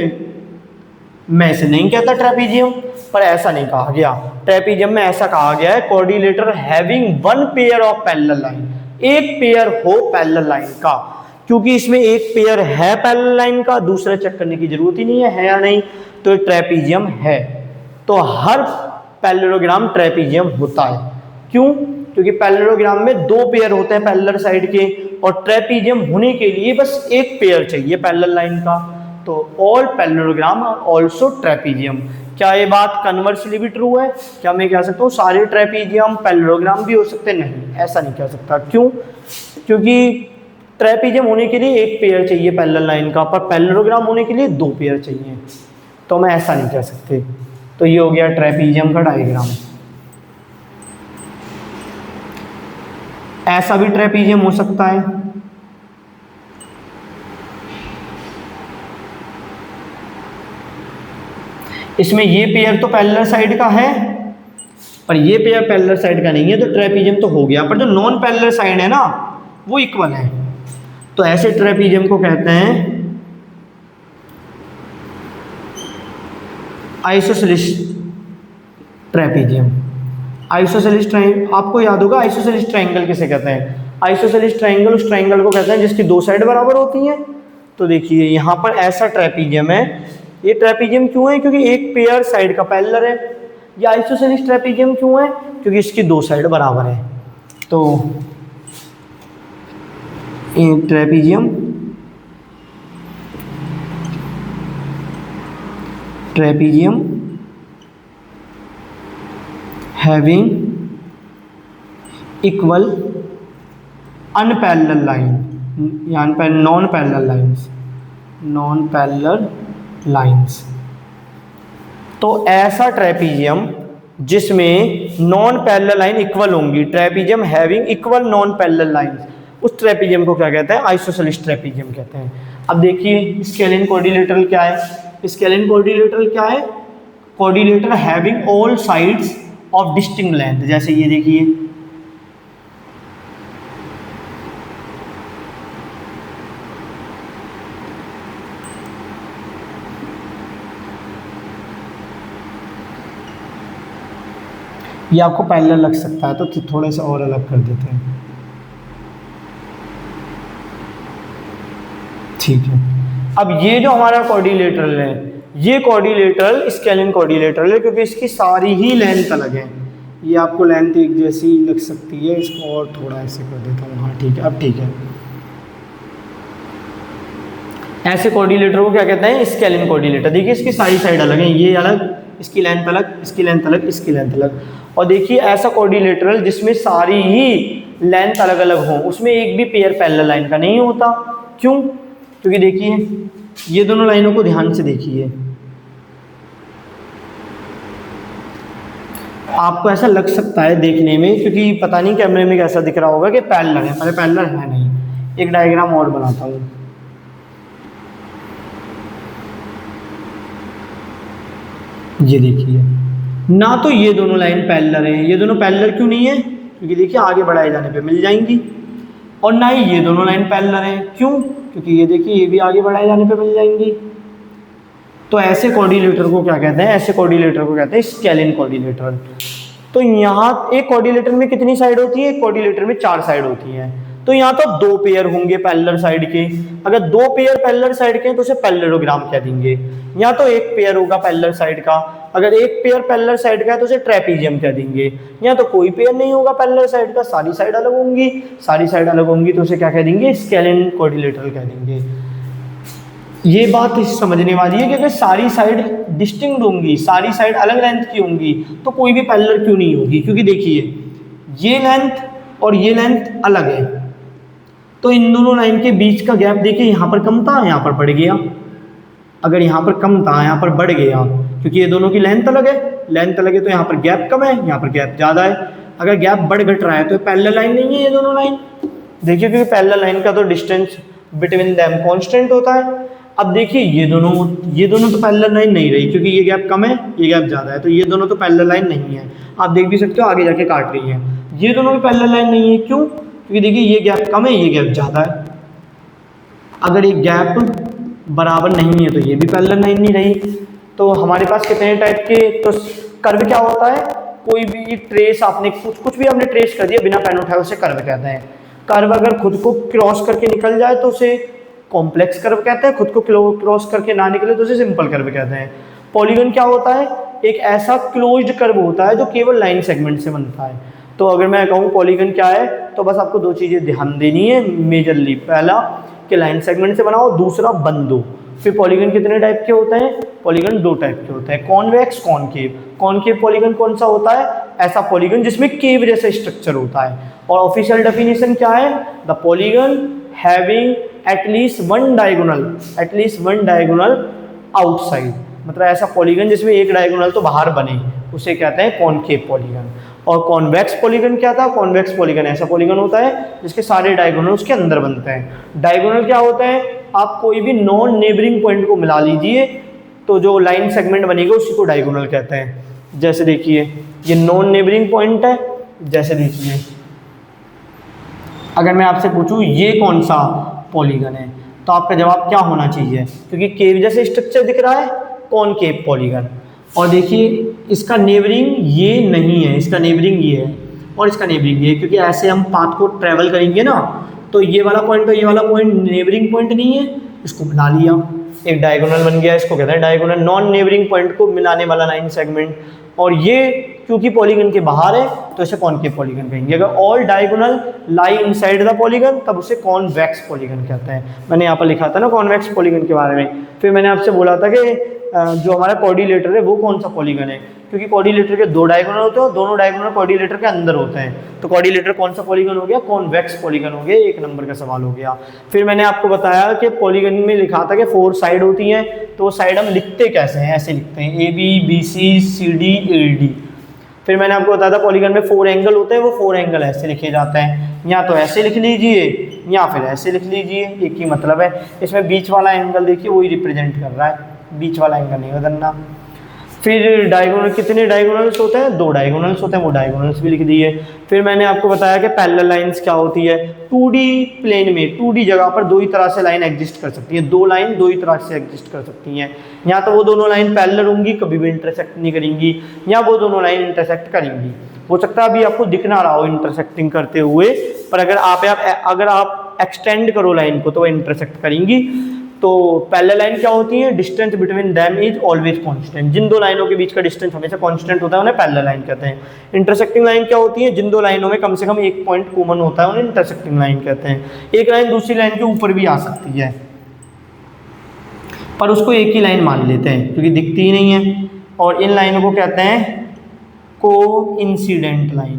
मैं इसे नहीं कहता ट्रेपीजियम। पर ऐसा नहीं कहा गया। ट्रेपीजियम में ऐसा कहा गया है quadrilateral having one pair of parallel line, एक पेयर हो पैरेलल लाइन का। क्योंकि इसमें एक पेयर है पैरेलल लाइन का, दूसरा चेक करने की जरूरत ही नहीं है या नहीं, तो ट्रेपीजियम है। तो हर पैरेललोग्राम ट्रेपीजियम होता है। क्यों? क्योंकि पैरेललोग्राम में दो पेयर होते हैं पैरेलल साइड के, और ट्रेपीजियम होने के लिए बस एक पेयर चाहिए पैरेलल लाइन का। तो all parallelogram are also trapezium. क्या ये बात कन्वर्सली भी ट्रू है? क्या मैं कह सकता हूँ सारे ट्रेपीजियम पैरेललोग्राम भी हो सकते हैं? नहीं, ऐसा नहीं कह सकता। क्यों? क्योंकि ट्रेपीजियम होने के लिए एक पेयर चाहिए पैरेलल लाइन का, पर पैरेललोग्राम होने के लिए दो पेयर चाहिए। तो मैं ऐसा नहीं कह सकते। तो ये हो गया ट्रेपीजियम का डायग्राम। ऐसा भी ट्रेपीजियम हो सकता है। इसमें ये पेयर तो पैरेलल साइड का है, पर ये पेयर पैरेलल साइड का नहीं है, तो ट्रेपीजियम तो हो गया। पर जो नॉन पैरेलल साइड है ना, वो इक्वल है। तो ऐसे ट्रेपीजियम को कहते हैं आइसोसेलेस ट्रेपीजियम। आइसोसेलेस ट्रायंगल आपको याद होगा, आइसोसेलेस ट्रायंगल किसे कहते हैं? आइसोसेलेस ट्रायंगल उस ट्रायंगल को कहते हैं जिसकी दो साइड बराबर होती हैं। तो देखिए यहाँ पर ऐसा ट्रेपीजियम है। ये ट्रेपीजियम क्यों है? क्योंकि एक पेयर साइड का पैरेलल है। ये आइसोसेलेस ट्रेपीजियम क्यों है? क्योंकि इसकी दो साइड बराबर है। तो trapezium having equal unparalleled line या नॉन पैरेलल लाइंस। तो ऐसा ट्रेपीजियम जिसमें नॉन पैरेलल लाइन इक्वल होंगी, trapezium having equal non parallel lines, उस ट्रेपीजियम को क्या कहते हैं? आइसोसेलेस ट्रेपीजियम कहते हैं। अब देखिए स्केलिन क्वाड्रिलेटरल क्या है? स्केलिन क्वाड्रिलेटरल क्या है? Quadrilateral having all sides of distinct length. जैसे ये देखिए, ये आपको पैरेलल लग सकता है, तो थोड़े से और अलग कर देते हैं। ठीक है। अब ये जो हमारा क्वाड्रिलेटरल है, ये क्वाड्रिलेटरल स्केलिन क्वाड्रिलेटरल है क्योंकि इसकी सारी ही लेंथ अलग है। ये आपको लेंथ एक जैसी लग सकती है, इसको और थोड़ा ऐसे कर देता हूँ। हाँ ठीक है, अब ठीक है। ऐसे क्वाड्रिलेटर को क्या कहते हैं? Scalene quadrilateral. देखिए इसकी सारी साइड अलग है, ये अलग, इसकी लेंथ अलग, इसकी लेंथ अलग, इसकी लेंथ अलग। और देखिए ऐसा क्वाड्रिलेटरल जिसमें सारी ही लेंथ अलग अलग हो, उसमें एक भी पेयर पैरेलल लाइन का नहीं होता। क्यों? क्योंकि देखिए ये दोनों लाइनों को ध्यान से देखिए, आपको ऐसा लग सकता है देखने में, क्योंकि पता नहीं कैमरे में कैसा दिख रहा होगा कि पैरेलल है, पर पैरेलल है नहीं। एक डायग्राम और बनाता हूँ। ये देखिए, ना तो ये दोनों लाइन पैरेलल हैं। ये दोनों पैरेलल क्यों नहीं है? क्योंकि देखिए आगे बढ़ाए जाने पे मिल जाएंगी। और ना ही ये दोनों लाइन पैरेलल हैं। क्यों? क्योंकि ये देखिए ये भी आगे बढ़ाए जाने पे मिल जाएंगी। तो ऐसे क्वाड्रिलेटर को क्या कहते हैं? ऐसे क्वाड्रिलेटर को कहते हैं स्केलिन क्वाड्रिलेटर। तो यहाँ एक क्वाड्रिलेटर में कितनी साइड होती है? एक क्वाड्रिलेटर में 4 साइड होती हैं। तो यहाँ तो 2 पेयर होंगे पैरेलल साइड के। अगर 2 पेयर पैरेलल साइड के हैं तो उसे पैरेललोग्राम कह देंगे। यहाँ तो एक पेयर होगा पैरेलल साइड का। अगर एक पेयर पैरेलल साइड का है तो उसे ट्रेपीजियम कह देंगे। यहाँ तो कोई पेयर नहीं होगा पैरेलल साइड का, सारी साइड अलग होंगी। सारी साइड अलग होंगी तो उसे क्या कह देंगे? स्केलिन क्वाड्रिलेटरल कह देंगे। ये बात समझने वाली है कि अगर सारी साइड डिस्टिंक्ट होंगी, सारी साइड अलग लेंथ की होंगी, तो कोई भी पैरेलल क्यों नहीं होगी? क्योंकि देखिए ये लेंथ और ये लेंथ अलग है, तो इन दोनों लाइन के बीच का गैप देखिए यहाँ पर कम था, यहाँ पर बढ़ गया। अगर यहाँ पर कम था, यहाँ पर बढ़ गया, क्योंकि ये दोनों की लेंथ अलग है। लेंथ अलग है तो यहाँ पर गैप कम है, यहाँ पर गैप ज़्यादा है। अगर गैप बढ़ घट रहा है तो पैरेलल लाइन नहीं है ये दोनों लाइन। देखिए क्योंकि पैरेलल लाइन का तो डिस्टेंस बिटवीन देम कांस्टेंट होता है। अब देखिए ये दोनों तो पैरेलल लाइन नहीं रही, क्योंकि ये गैप कम है, ये गैप ज़्यादा है, तो ये दोनों तो पैरेलल लाइन नहीं है। आप देख भी सकते हो आगे जाके काट रही है। ये दोनों भी पैरेलल लाइन नहीं है। क्यों? क्योंकि देखिए ये गैप कम है, ये गैप ज़्यादा है। अगर ये गैप बराबर नहीं है तो ये भी पैरेलल लाइन नहीं रही। तो हमारे पास कितने टाइप के तो कर्व क्या होता है? कोई भी ट्रेस आपने कुछ भी आपने ट्रेस कर दिया बिना पेन उठाए, उसे कर्व कहते हैं। कर्व अगर खुद को क्रॉस करके निकल जाए तो उसे कॉम्प्लेक्स कर्व कहते हैं, खुद को क्रॉस करके ना निकले तो उसे सिंपल कर्व कहते हैं। पॉलीगन क्या होता है? एक ऐसा क्लोज्ड कर्व होता है जो केवल लाइन सेगमेंट से बनता है। तो अगर मैं कहूँ पॉलीगन क्या है, तो बस आपको 2 चीज़ें ध्यान देनी है मेजरली। पहला कि लाइन सेगमेंट से बनाओ, दूसरा बन दो। फिर पॉलीगन कितने टाइप के होते हैं? पॉलीगन 2 टाइप के होते हैं, कॉन्वेक्स, कॉनकेव। कॉनकेव पॉलीगन कौन सा होता है? ऐसा पॉलीगन जिसमें केव जैसा स्ट्रक्चर होता है। और ऑफिशियल डेफिनेशन क्या है? The polygon having at least one diagonal outside. मतलब ऐसा पॉलीगन जिसमें एक डायगोनल तो बाहर बने, उसे कहते हैं कॉनकेव पॉलीगन। और कॉन्वेक्स पॉलीगन क्या था? कॉन्वेक्स पॉलीगन ऐसा पॉलीगन होता है जिसके सारे डायगोनल उसके अंदर बनते हैं। डायगोनल क्या होता है? आप कोई भी नॉन नेबरिंग पॉइंट को मिला लीजिए तो जो लाइन सेगमेंट बनेगा उसी को डायगोनल कहते हैं। जैसे देखिए ये नॉन नेबरिंग पॉइंट है। जैसे देखिए अगर मैं आपसे पूछूं ये कौन सा पॉलीगन है, तो आपका जवाब क्या होना चाहिए? क्योंकि केव जैसे स्ट्रक्चर दिख रहा है, कॉनकेव पॉलीगन। और देखिए इसका नेबरिंग ये नहीं है, इसका नेबरिंग ये है और इसका नेबरिंग ये है, क्योंकि ऐसे हम पाथ को ट्रेवल करेंगे ना, तो ये वाला पॉइंट और ये वाला पॉइंट नेबरिंग पॉइंट नहीं है, इसको मिला लिया, एक डायगोनल बन गया। इसको कहते हैं डायगोनल, नॉन नेबरिंग पॉइंट को मिलाने वाला लाइन सेगमेंट। और ये क्योंकि पॉलीगन के बाहर है तो इसे कॉनकेव पॉलीगन कहेंगे। अगर all diagonal lie inside the polygon तब उसे कॉन्वेक्स पॉलीगन कहते हैं। मैंने यहाँ पर लिखा था ना कॉन्वेक्स पॉलीगन के बारे में। फिर मैंने आपसे बोला था कि जो हमारा क्वाड्रिलेटर है वो कौन सा पॉलीगन है, क्योंकि क्वाड्रिलेटर के 2 डायगोनल होते हैं और दोनों डायगोनल क्वाड्रिलेटर के अंदर होते हैं। तो क्वाड्रिलेटर कौन सा पॉलीगन हो गया? कॉन्वेक्स पॉलीगन हो गया। 1 नंबर का सवाल हो गया। फिर मैंने आपको बताया कि पॉलीगन में लिखा था कि 4 साइड होती हैं, तो वो साइड हम लिखते कैसे हैं? ऐसे लिखते हैं AB BC CD AD। फिर मैंने आपको बताया था पॉलीगन में 4 एंगल होते हैं, वो 4 एंगल ऐसे लिखे जाते हैं, या तो ऐसे लिख लीजिए या फिर ऐसे लिख लीजिए, एक ही मतलब है। इसमें बीच वाला एंगल देखिए वही रिप्रेजेंट कर रहा है, बीच वाला एंगल नहीं बदलना। फिर डायगोनल, कितने डायगोनल्स होते हैं? 2 डायगोनल्स होते हैं, वो डायगोनल्स भी लिख दिए। फिर मैंने आपको बताया कि पैरेलल लाइंस क्या होती है। 2D प्लेन में 2D जगह पर 2 ही तरह से लाइन एग्जिस्ट कर सकती है, 2 लाइन 2 ही तरह से एग्जिस्ट कर सकती हैं। या तो वो दोनों लाइन पैरेलल होंगी, कभी भी इंटरसेक्ट नहीं करेंगी, या वो दोनों लाइन इंटरसेक्ट करेंगी। हो सकता है अभी आपको दिख ना रहा हो इंटरसेक्टिंग करते हुए, पर अगर आप एक्सटेंड करो लाइन को तो वो इंटरसेक्ट करेंगी। तो पैरेलल लाइन क्या होती है, distance between them is always constant, जिन दो लाइनों के बीच का डिस्टेंस हमेशा कांस्टेंट होता है उन्हें पैरेलल लाइन कहते हैं। इंटरसेक्टिंग लाइन क्या होती है, जिन दो लाइनों में कम से कम एक पॉइंट कॉमन होता है उन्हें इंटरसेक्टिंग लाइन कहते हैं। एक लाइन दूसरी लाइन के ऊपर भी आ सकती है पर उसको एक ही लाइन मान लेते हैं क्योंकि दिखती ही नहीं है, और इन लाइनों को कहते हैं को इंसिडेंट लाइन।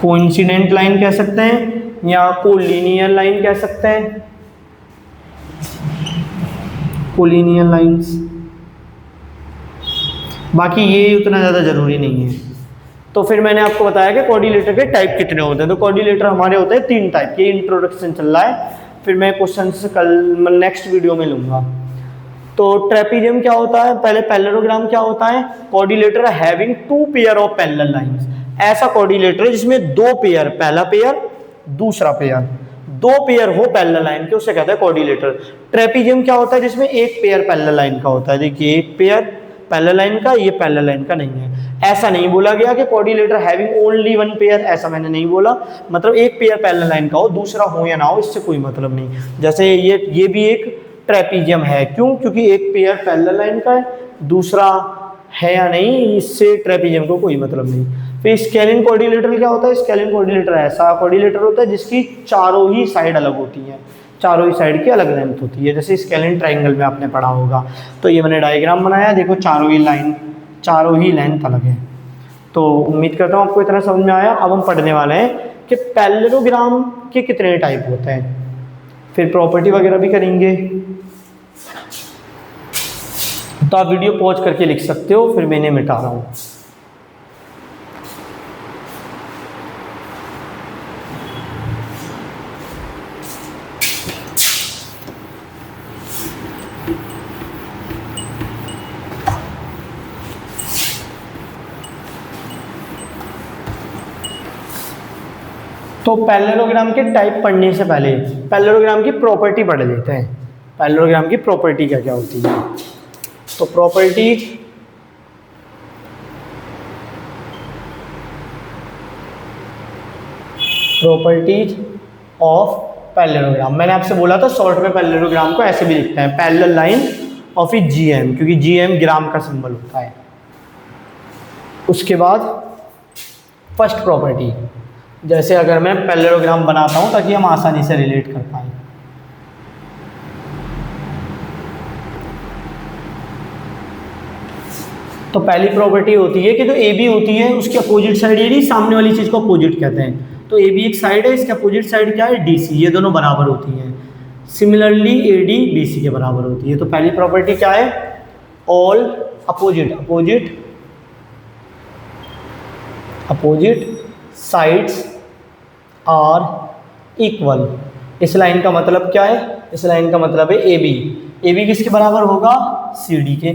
कोइंसिडेंट लाइन कह सकते हैं या कोलिनियर लाइन कह सकते हैं, कोलिनियर लाइंस। बाकी ये उतना ज़्यादा ज़रूरी नहीं है। तो फिर मैंने आपको बताया कि कोऑर्डिनेटर के टाइप कितने होते हैं। तो कोऑर्डिनेटर हमारे होते हैं 3 टाइप के। इंट्रोडक्शन चल रहा है, फिर मैं क्वेश्चन कल नेक्स्ट वीडियो में लूँगा। तो ट्रेपीजियम क्या होता है, पहले पैरेललोग्राम क्या होता है, coordinator having 2 pair of parallel lines. ऐसा कोऑर्डिनेटर जिसमें 2 पेयर, पहला पेयर दूसरा पेयर, 2 पेयर हो पैरेलल लाइन के, उसे कहता है कोऑर्डिनेटर। ट्रेपीजियम क्या होता है, जिसमें एक पेयर पैरेलल लाइन का होता है। देखिए एक पेयर पैरेलल लाइन का, ये पैरेलल लाइन का नहीं है। ऐसा नहीं बोला गया कि कोऑर्डिनेटर हैविंग ओनली 1 पेयर, ऐसा मैंने नहीं बोला। मतलब एक पेयर पैरेलल लाइन का हो, दूसरा हो या ना हो, इससे कोई मतलब नहीं। जैसे ये भी एक ट्रेपीजियम है, क्यों, क्योंकि एक पेयर पैरेलल लाइन का है, दूसरा है या नहीं, इससे ट्रेपीजियम को कोई मतलब नहीं। फिर स्केलिन कोऑर्डिनेटर क्या होता है, स्केलिन कोऑर्डिनेटर ऐसा कोऑर्डिनेटर होता है जिसकी चारों ही साइड अलग होती हैं, चारों ही साइड की अलग लेंथ होती है। जैसे स्केलिन ट्राइंगल में आपने पढ़ा होगा। तो ये मैंने डायग्राम बनाया, देखो चारों ही लाइन, चारों ही लेंथ अलग है। तो उम्मीद करता हूँ आपको इतना समझ में आया। अब हम पढ़ने वाले हैं कि पैरेललोग्राम के कितने टाइप होते हैं, फिर प्रॉपर्टी वगैरह भी करेंगे। तो आप वीडियो पॉज करके लिख सकते हो, फिर मैंने मिटा रहा हूँ। तो पैरेललोग्राम के टाइप पढ़ने से पहले पैरेललोग्राम की प्रॉपर्टी पढ़ लेते हैं। पैरेललोग्राम की प्रॉपर्टी क्या क्या होती है। तो प्रॉपर्टीज ऑफ पैरेललोग्राम, मैंने आपसे बोला था शॉर्ट में पैरेललोग्राम को ऐसे भी लिखते हैं, parallel line of A GM, क्योंकि जीएम ग्राम का सिंबल होता है। उसके बाद फर्स्ट प्रॉपर्टी, जैसे अगर मैं पैरेललोग्राम बनाता हूं ताकि हम आसानी से रिलेट कर पाएं। तो पहली प्रॉपर्टी होती है कि जो ए बी होती है उसकी अपोजिट साइड, यानी सामने वाली चीज को अपोजिट कहते हैं। तो ए बी एक साइड है, इसके अपोजिट साइड क्या है, डी सी, ये दोनों बराबर होती हैं। Similarly A D B C के बराबर होती है। तो पहली प्रॉपर्टी क्या है, all opposite sides are equal. इस लाइन का मतलब क्या है, इस लाइन का मतलब है ए बी किसके बराबर होगा, सी डी के।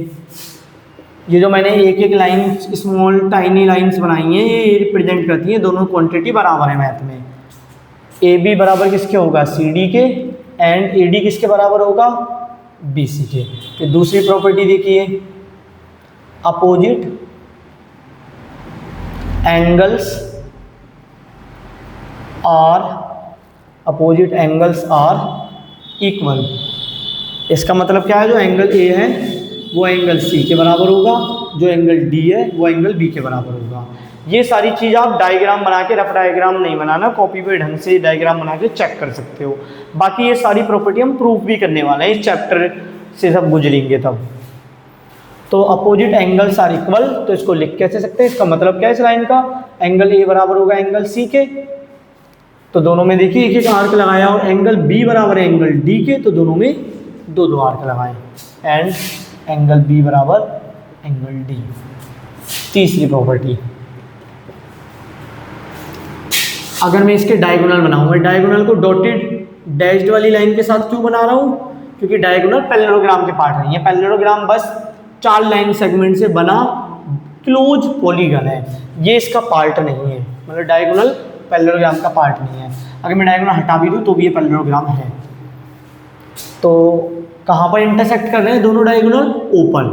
ये जो मैंने एक एक लाइन स्मॉल टाइनी लाइंस बनाई हैं, ये रिप्रेजेंट करती हैं दोनों क्वांटिटी बराबर है मैथ में। ए बी बराबर किसके होगा, सी डी के, एंड ए डी किसके बराबर होगा, बी सी के। फिर दूसरी प्रॉपर्टी देखिए, अपोजिट एंगल्स आर इक्वल। इसका मतलब क्या है, जो एंगल ए है वो एंगल सी के बराबर होगा, जो एंगल डी है वो एंगल बी के बराबर होगा। ये सारी चीज़ आप डायग्राम बना के, रफ डायग्राम नहीं बनाना, कॉपी पे ढंग से डायग्राम बना के चेक कर सकते हो। बाकी ये सारी प्रॉपर्टी हम प्रूफ भी करने वाले हैं, इस चैप्टर से सब गुजरेंगे तब। तो अपोजिट एंगल्स आर इक्वल, तो इसको लिख कैसे सकते हैं, इसका मतलब क्या है इस लाइन का, एंगल ए बराबर होगा एंगल सी के, तो दोनों में देखिए एक एक आर्क लगाया, और एंगल बी बराबर है एंगल डी के, तो दोनों में दो दो आर्क लगाए, एंड एंगल बी बराबर एंगल डी। तीसरी प्रॉपर्टी, अगर मैं इसके डायगोनल बनाऊंगा, डायगोनल को डॉटेड डैश्ड वाली लाइन के साथ क्यों बना रहा हूं, क्योंकि डायगोनल पैरेललोग्राम के पार्ट नहीं है। पैरेललोग्राम बस 4 लाइन सेगमेंट से बना क्लोज पॉलीगन है, ये इसका पार्ट नहीं है, मतलब डायगोनल पैरेललोग्राम का पार्ट नहीं है। अगर मैं डायगोनल हटा भी दूं तो भी ये पैरेललोग्राम है। तो कहाँ पर इंटरसेक्ट कर रहे हैं दोनों डायगोनल, ऊपर।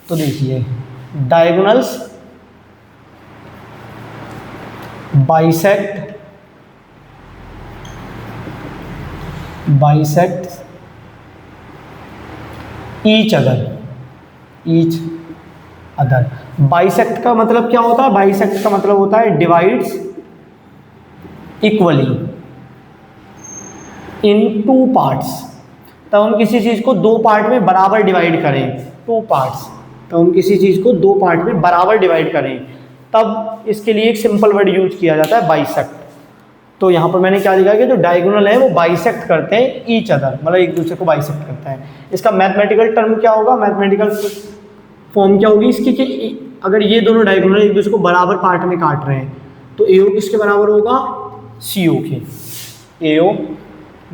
तो देखिए diagonals bisect bisect each other. Bisect का मतलब क्या होता है? बाइसेक्ट का मतलब होता है divides equally in two parts. तब हम किसी चीज़ को दो पार्ट में बराबर डिवाइड करें, टू पार्ट्स, तो हम किसी चीज़ को दो पार्ट में बराबर डिवाइड करें, तब इसके लिए एक सिंपल वर्ड यूज किया जाता है, बाइसेक्ट। तो यहाँ पर मैंने क्या लिखा कि जो डायगोनल है वो बाइसेक्ट करते हैं ईच अदर, मतलब एक दूसरे को बाइसेक्ट करते हैं। इसका मैथमेटिकल टर्म क्या होगा, मैथमेटिकल फॉर्म क्या होगी इसकी कि अगर ये दोनों डायगोनल एक दूसरे को बराबर पार्ट में काट रहे हैं तो AO किसके बराबर होगा? CO के। AO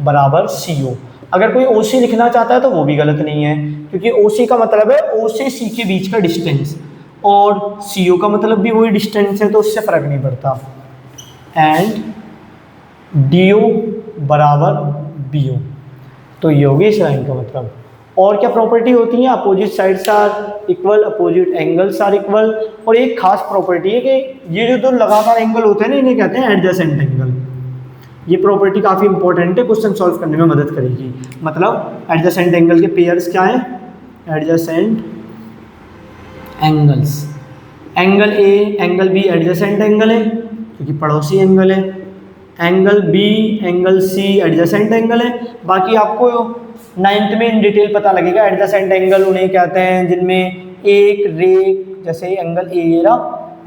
बराबर CO। अगर कोई OC लिखना चाहता है तो वो भी गलत नहीं है, क्योंकि OC का मतलब है O से C के बीच का डिस्टेंस, और CO का मतलब भी वही डिस्टेंस है, तो उससे फ़र्क नहीं पड़ता। एंड DO बराबर BO, तो ये होगी इस लाइन का मतलब। और क्या प्रॉपर्टी होती है? Opposite sides are equal, opposite angles are equal, और एक खास प्रॉपर्टी है कि ये जो दो लगातार एंगल होते हैं ना, इन्हें कहते हैं एडजेसेंट एंगल। ये प्रॉपर्टी काफ़ी इंपॉर्टेंट है, क्वेश्चन सॉल्व करने में मदद करेगी। मतलब एडजेसेंट एंगल के पेयर्स क्या हैं? Adjacent angles, angle A angle B adjacent angle है क्योंकि पड़ोसी एंगल है, angle B angle C adjacent angle है। बाकी आपको 9th में इन डिटेल पता लगेगा। एडजेसेंट एंगल उन्हें कहते हैं जिनमें एक रे, जैसे एंगल A ये रहा,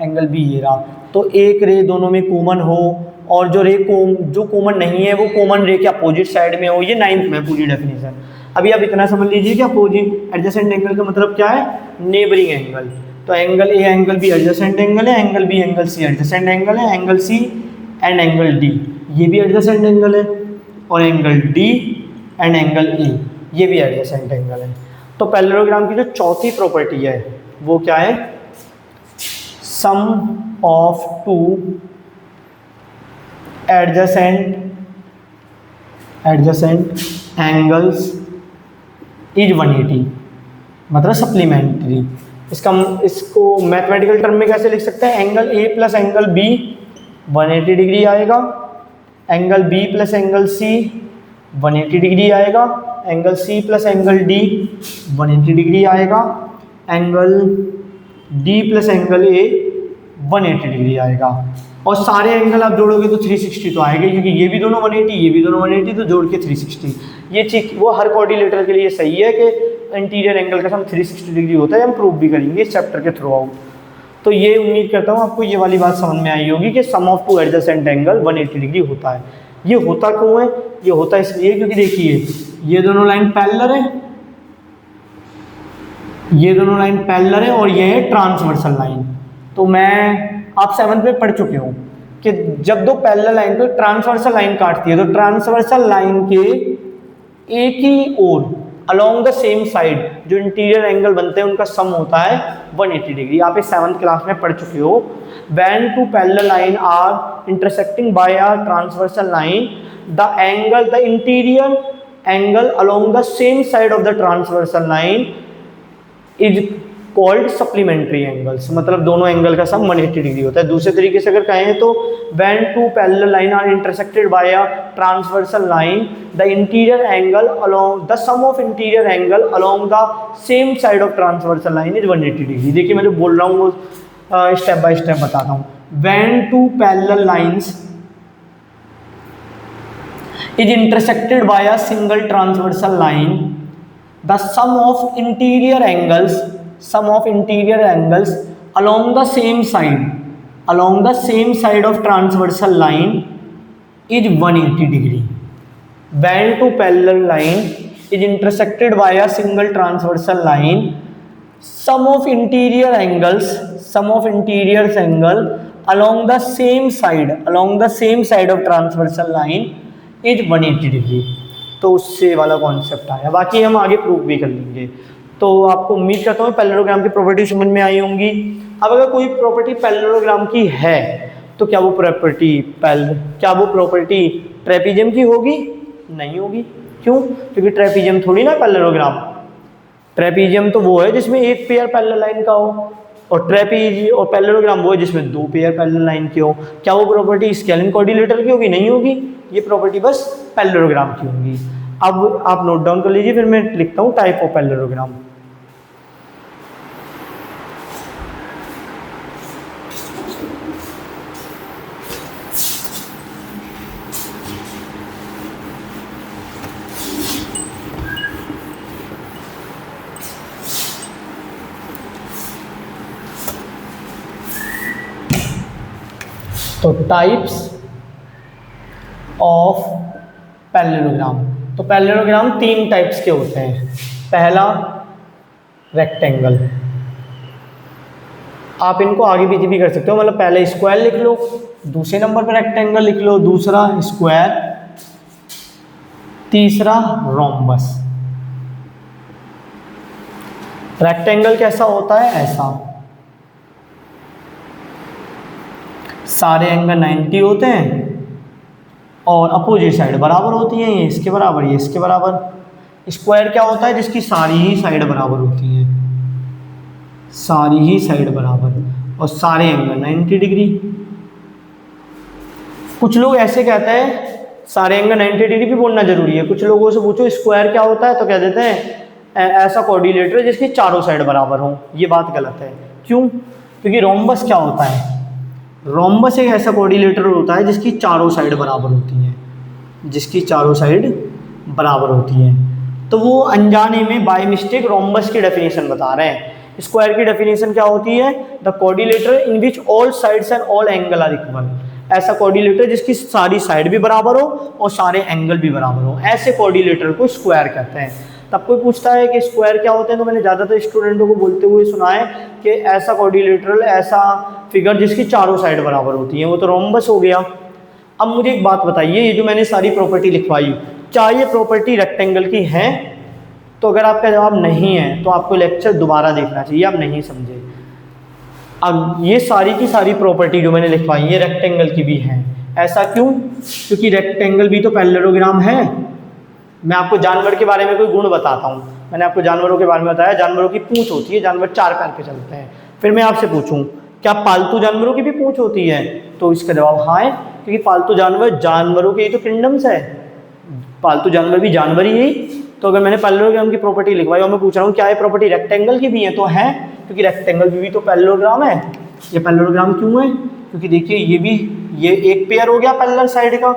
एंगल B ये रहा, तो एक रे दोनों में कॉमन हो, और जो रे जो कॉमन नहीं है वो कॉमन रे के अपोजिट साइड में हो। ये 9th में पूरी डेफिनेशन। अभी आप इतना समझ लीजिए कि अपोजिट एडजेसेंट एंगल का मतलब क्या है? Neighbouring angle. तो angle A angle B adjacent angle है, angle B angle C adjacent angle है, angle C and angle D ये भी एडजेसेंट एंगल है, और angle D and angle A ये भी एडजेसेंट एंगल है। तो पैरेललोग्राम की जो चौथी प्रॉपर्टी है वो क्या है? Sum of two adjacent angles is 180, मतलब सप्लीमेंट्री। इसको मैथमेटिकल टर्म में कैसे लिख सकते हैं? Angle A plus angle B 180 degree आएगा, angle B plus angle C 180 degree आएगा, angle C plus angle D 180 degree आएगा, angle D plus angle A 180 degree आएगा। और सारे एंगल आप जोड़ोगे तो 360 तो आएगा, क्योंकि ये भी दोनों 180 ये भी दोनों 180, तो जोड़ के 360। ये चीज वो हर कोऑर्डिनेटर के लिए सही है कि इंटीरियर एंगल का सम 360 डिग्री होता है। हम प्रूव भी करेंगे इस चैप्टर के थ्रू आउट। तो ये उम्मीद करता हूँ आपको ये वाली बात समझ में आई होगी कि sum of two adjacent angle 180 degree होता है। ये होता क्यों है? ये होता इसलिए क्योंकि देखिए ये दोनों लाइन पैरेलल है, ये दोनों लाइन पैरेलल है, और ये है ट्रांसवर्सल लाइन। तो मैं आप 7th में पढ़ चुके हो कि जब दो पैरेलल लाइन को ट्रांसवर्सल लाइन काटती है तो ट्रांसवर्सल लाइन के एक ही ओर अलोंग द सेम साइड जो इंटीरियर एंगल बनते हैं उनका सम होता है 180 डिग्री। आप इस 7th क्लास में पढ़ चुके हो। When two parallel line are intersecting by a transversal line the interior angle along the same side of the transversal line is called supplementary angles, मतलब दोनों एंगल का सम 180 डिग्री होता है। दूसरे तरीके से अगर कहें तो when two parallel line are intersected by a transversal line the interior angle along the sum of interior angle along the same side of transversal line is 180 degree. देखिए मैं जो बोल रहा हूँ वो स्टेप बाय स्टेप बताता हूँ। When two parallel lines is intersected by a single transversal line the sum of interior angles along the same side of transversal line is 180 degree. When two parallel line is intersected by a single transversal line, sum of interior angle along the same side of transversal line is 180 degree. तो उससे वाला concept आया, बाकी हम आगे prove भी कर लेंगे। तो आपको उम्मीद करता हूँ पैरेललोग्राम की प्रॉपर्टी समझ में आई होंगी। अब अगर कोई प्रॉपर्टी पैरेललोग्राम की है तो क्या वो प्रॉपर्टी ट्रेपीजियम की होगी? नहीं होगी। क्यों? क्योंकि ट्रेपीजियम थोड़ी ना पैरेललोग्राम। ट्रेपीजियम तो वो है जिसमें एक पेयर पैरेलल लाइन का हो, और पैरेललोग्राम वो है जिसमें दो पेयर पैरेलल लाइन के हो। क्या वो प्रॉपर्टी स्केलिन कोऑर्डिनेटर की होगी? नहीं होगी। ये प्रॉपर्टी बस पैरेललोग्राम की होंगी। अब आप नोट डाउन कर लीजिए, फिर मैं लिखता हूँ टाइप ऑफ पैरेललोग्राम। तो टाइप्स ऑफ पैरेललोग्राम, तो पैरेललोग्राम 3 टाइप्स के होते हैं। पहला रेक्टेंगल, आप इनको आगे पीछे भी कर सकते हो, मतलब पहले स्क्वायर लिख लो, दूसरे नंबर पर रेक्टेंगल लिख लो, दूसरा स्क्वायर, तीसरा रोम्बस। रेक्टेंगल कैसा होता है? ऐसा, सारे एंगल 90 होते हैं और अपोजिट साइड बराबर होती हैं, ये इसके बराबर, ये इसके बराबर। स्क्वायर क्या होता है? जिसकी सारी ही साइड बराबर होती हैं, सारी ही साइड बराबर, और सारे एंगल 90 डिग्री। कुछ लोग ऐसे कहते हैं सारे एंगल 90 डिग्री भी बोलना जरूरी है। कुछ लोगों से पूछो स्क्वायर क्या होता है, तो कह देते हैं ऐसा कोऑर्डिनेटर है जिसकी चारों साइड बराबर हो। ये बात गलत है। क्यों? क्योंकि रोम्बस क्या होता है? रोम्बस एक ऐसा कोऑर्डिनेटर होता है जिसकी चारों साइड बराबर होती हैं, जिसकी चारों साइड बराबर होती हैं। तो वो अनजाने में बाय मिस्टेक रोम्बस की डेफिनेशन बता रहे हैं। स्क्वायर की डेफिनेशन क्या होती है? The coordinator in which all sides and all angle are equal. ऐसा कोऑर्डिनेटर जिसकी सारी साइड भी बराबर हो और सारे एंगल भी बराबर हो, ऐसे कोऑर्डिनेटर को स्क्वायर कहते हैं। तब कोई पूछता है कि स्क्वायर क्या होते हैं, तो मैंने ज़्यादातर स्टूडेंटों को बोलते हुए सुना है कि ऐसा कोऑर्डिनेटर, ऐसा फिगर जिसकी चारों साइड बराबर होती हैं, वो तो रोम्बस हो गया। अब मुझे एक बात बताइए, ये जो मैंने सारी प्रॉपर्टी लिखवाई, क्या ये प्रॉपर्टी रेक्टेंगल की है? तो अगर आपका जवाब नहीं है तो आपको लेक्चर दोबारा देखना चाहिए, आप नहीं समझे। अब ये सारी की सारी प्रॉपर्टी जो मैंने लिखवाई ये रेक्टेंगल की भी हैं। ऐसा क्यों? क्योंकि रेक्टेंगल भी तो पैरेललोग्राम है। मैं आपको जानवर के बारे में कोई गुण बताता हूँ। मैंने आपको जानवरों के बारे में बताया, जानवरों की पूंछ होती है, जानवर 4 पैर पे चलते हैं। फिर मैं आपसे पूछूं क्या पालतू जानवरों की भी पूंछ होती है? तो इसका जवाब हाँ है, क्योंकि पालतू जानवर, जानवरों के ये तो किंगडम्स है, पालतू जानवर भी जानवर ही है। तो अगर मैंने पैरेललोग्राम की प्रॉपर्टी लिखवाई और मैं पूछ रहा हूँ क्या ये प्रॉपर्टी रेक्टेंगल की भी है, तो है, क्योंकि रेक्टेंगल भी तो पैरेललोग्राम है। ये पैरेललोग्राम क्यों है? क्योंकि देखिए ये एक पेयर हो गया पैरेलल साइड का,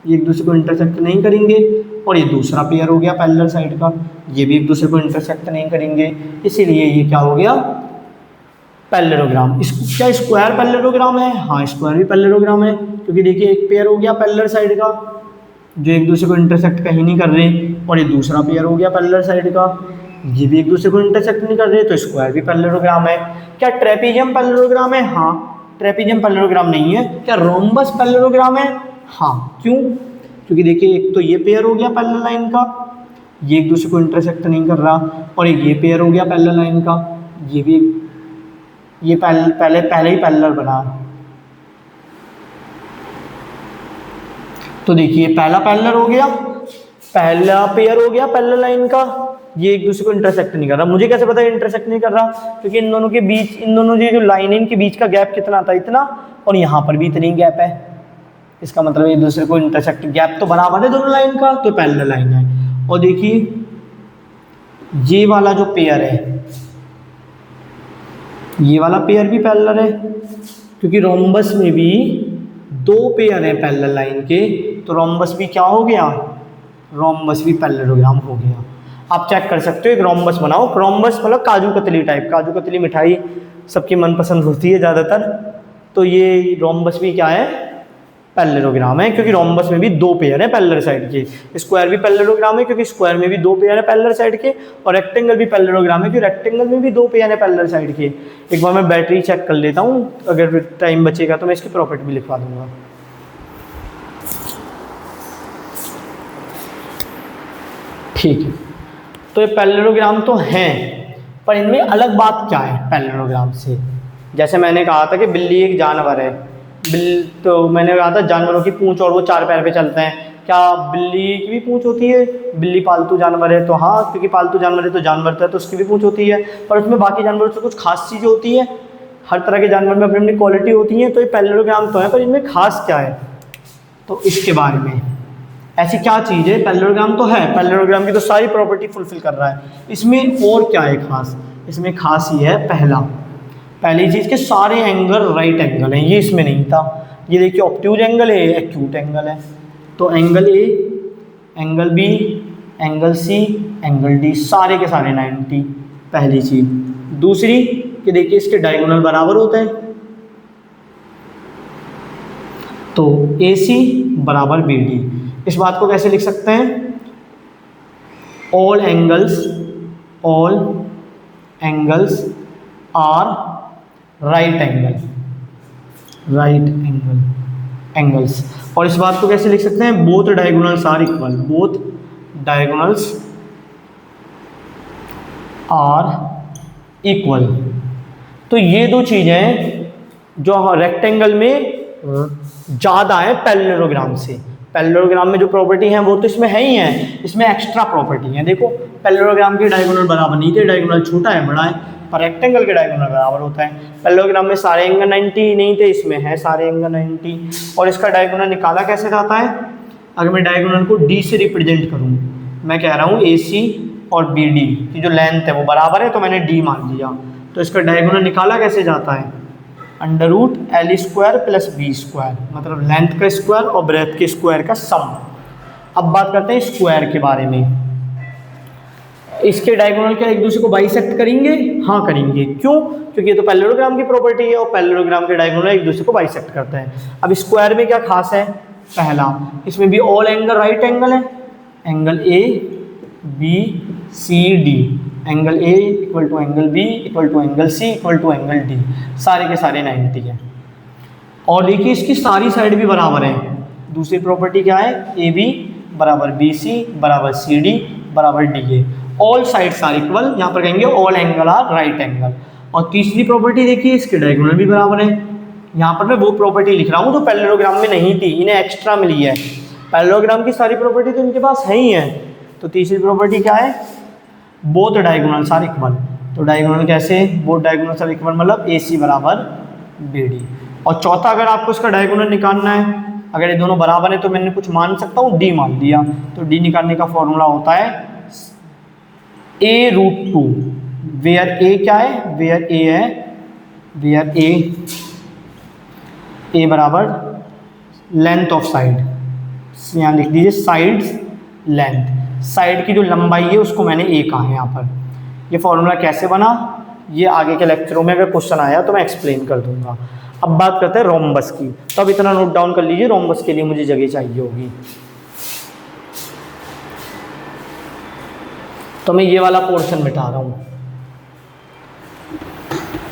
ये एक दूसरे को इंटरसेक्ट नहीं करेंगे, और ये दूसरा पेयर हो गया पैरेलल साइड का, ये भी एक दूसरे को इंटरसेक्ट नहीं करेंगे, इसीलिए ये क्या हो गया? पैरेललोग्राम। क्या स्क्वायर पैरेललोग्राम है? हाँ, स्क्वायर भी पैरेललोग्राम है, क्योंकि देखिए एक पेयर हो गया पैरेलल साइड का जो एक दूसरे को इंटरसेक्ट कहीं नहीं कर रहे, और ये दूसरा पेयर हो गया पैरेलल साइड का, ये भी एक दूसरे को इंटरसेक्ट नहीं कर रहे, तो स्क्वायर भी पैरेललोग्राम है। क्या ट्रेपीजियम पैरेललोग्राम है? हाँ, ट्रेपीजियम पैरेललोग्राम नहीं है। क्या रोम्बस पैरेललोग्राम है? हाँ। क्यों? क्योंकि देखिए एक तो ये पेयर हो गया पैरेलल लाइन का, ये एक दूसरे को इंटरसेक्ट नहीं कर रहा, और एक ये पेयर हो गया पैरेलल लाइन का, ये भी, ये पहले ही पैरेलल बना। तो देखिए पहला पैरेलल हो गया, पहला पेयर हो गया पैरेलल लाइन का, ये एक दूसरे को इंटरसेक्ट नहीं कर रहा। मुझे कैसे पता है इंटरसेक्ट नहीं कर रहा? क्योंकि इन दोनों के बीच, इन दोनों जो लाइन है इनके बीच का गैप कितना था? इतना, और यहाँ पर भी इतनी गैप है। इसका मतलब एक दूसरे को इंटरसेक्ट, गैप तो बराबर है दोनों लाइन का, तो पैरेलल लाइन है। और देखिए ये वाला जो पेयर है, ये वाला पेयर भी पैरेलल है, क्योंकि रोम्बस में भी 2 पेयर हैं पैरेलल लाइन के, तो रोम्बस भी क्या हो गया? रोम्बस भी पैरेललोग्राम हो गया। आप चेक कर सकते हो, एक रोम्बस बनाओ। रोम्बस मतलब काजू कतली टाइप, काजू कतली मिठाई सबकी मनपसंद होती है ज़्यादातर, तो ये रोम्बस भी क्या है? पैरेललोग्राम है, क्योंकि रोम्बस में भी 2 पेयर है पैरेलल साइड के। स्क्वायर भी पैरेललोग्राम है, क्योंकि स्क्वायर में भी 2 पेयर है पैरेलल साइड के, और रेक्टेंगल भी पैरेललोग्राम है, क्योंकि रेक्टेंगल में भी 2 पेयर है पैरेलल साइड के। एक बार मैं बैटरी चेक कर लेता हूँ, अगर टाइम बचेगा तो मैं इसकी प्रॉपर्टी भी लिखवा दूंगा। ठीक है, तो ये पैरेललोग्राम तो हैं, पर इनमें अलग बात क्या है पैरेललोग्राम से? जैसे मैंने कहा था कि बिल्ली एक जानवर है, तो मैंने कहा था जानवरों की पूंछ, और वो 4 पैर पे चलते हैं। क्या बिल्ली की भी पूंछ होती है? बिल्ली पालतू जानवर है, तो हाँ, क्योंकि पालतू जानवर है तो जानवर तो उसकी भी पूंछ होती है, पर उसमें बाकी जानवरों से कुछ खास चीज़ें होती हैं। हर तरह के जानवर में अपनी अपनी क्वालिटी होती हैं, तो ये पैरेललोग्राम तो है, पर इनमें खास क्या है? तो इसके बारे में ऐसी क्या चीज़ है, पैरेललोग्राम तो है, पैरेललोग्राम की तो सारी प्रॉपर्टी फुलफिल कर रहा है, इसमें और क्या है खास, इसमें खास ये है पहली चीज़ के सारे एंगल राइट एंगल हैं, ये इसमें नहीं था। ये देखिए ऑब्ट्यूज एंगल है, एक्यूट एंगल है, तो angle A, angle B, angle C, angle D सारे के सारे 90, पहली चीज़। दूसरी कि देखिए इसके डायगोनल बराबर होते हैं, तो ए सी बराबर बी डी। इस बात को कैसे लिख सकते हैं, all angles are right angles. और इस बात को कैसे लिख सकते हैं, both diagonals are equal, both diagonals are equal. तो ये दो चीज़ें जो रेक्टेंगल में ज़्यादा है पैरेललोग्राम से। पैरेललोग्राम में जो प्रॉपर्टी है वो तो इसमें है ही है, इसमें एक्स्ट्रा प्रॉपर्टी है। देखो पैरेललोग्राम के डायगोनल बराबर नहीं थे, डायगोनल छोटा है बड़ा है, पर रेक्टेंगल के डायगोनल बराबर होता है। पैरेललोग्राम में सारे एंगल 90 नहीं थे, इसमें है सारे एंगल 90। और इसका डायगोनल निकाला कैसे जाता है, अगर मैं डायगोनल को डी से रिप्रेजेंट करूँ, मैं कह रहा हूँ ए सी और बी डी की जो लेंथ है वो बराबर है, तो मैंने डी मान लिया, तो इसका डायगोनल निकाला कैसे जाता है, √L² + B², मतलब लेंथ का स्क्वायर और ब्रेथ के स्क्वायर का सम। अब बात करते हैं स्क्वायर के बारे में। इसके डायगोनल क्या एक दूसरे को बाइसेक्ट करेंगे, हाँ करेंगे, क्यों, क्योंकि ये तो पैरेललोग्राम की प्रॉपर्टी है और पैरेललोग्राम के डायगोनल एक दूसरे को बाइसेक्ट करते हैं। अब स्क्वायर में क्या खास है, पहला इसमें भी ऑल एंगल राइट एंगल है, angle A B C D, angle A equal to angle B equal to angle C equal to angle D, सारे के सारे 90 हैं। और देखिए इसकी सारी साइड भी बराबर है। दूसरी प्रॉपर्टी क्या है, ए बी बराबर बी सी बराबर सी डी बराबर D A, all sides are equal, यहाँ पर कहेंगे all angle are right angle. और तीसरी प्रॉपर्टी देखिए इसके डायगोनल भी बराबर है। यहाँ पर मैं वो प्रॉपर्टी लिख रहा हूँ जो पैरेललोग्राम में नहीं थी, इन्हें एक्स्ट्रा मिली है। पैरेललोग्राम की सारी प्रॉपर्टी तो इनके पास है ही है। तो तीसरी प्रॉपर्टी क्या है, बोथ डायगोनल्स आर इक्वल। तो डायगोनल कैसे, बोथ डायगोनल्स आर इक्वल मतलब ए सी बराबर बी डी। और चौथा, अगर आपको इसका डायगोनल निकालना है, अगर ये दोनों बराबर है तो मैंने कुछ मान सकता हूँ, डी मान दिया, तो डी निकालने का फॉर्मूला होता है A√2, वेयर ए क्या है, वेयर ए है, वेयर ए बराबर लेंथ ऑफ साइड, यहाँ लिख दीजिए साइड्स लेंथ, साइड की जो लंबाई है उसको मैंने ए कहा है यहाँ पर। ये फॉर्मूला कैसे बना, ये आगे के लेक्चरों में अगर क्वेश्चन आया तो मैं एक्सप्लेन कर दूंगा। अब बात करते हैं रोम्बस की, तो अब इतना नोट डाउन कर लीजिए, रोम्बस के लिए मुझे जगह चाहिए होगी। तो मैं ये वाला पोर्शन मिटा रहा हूँ।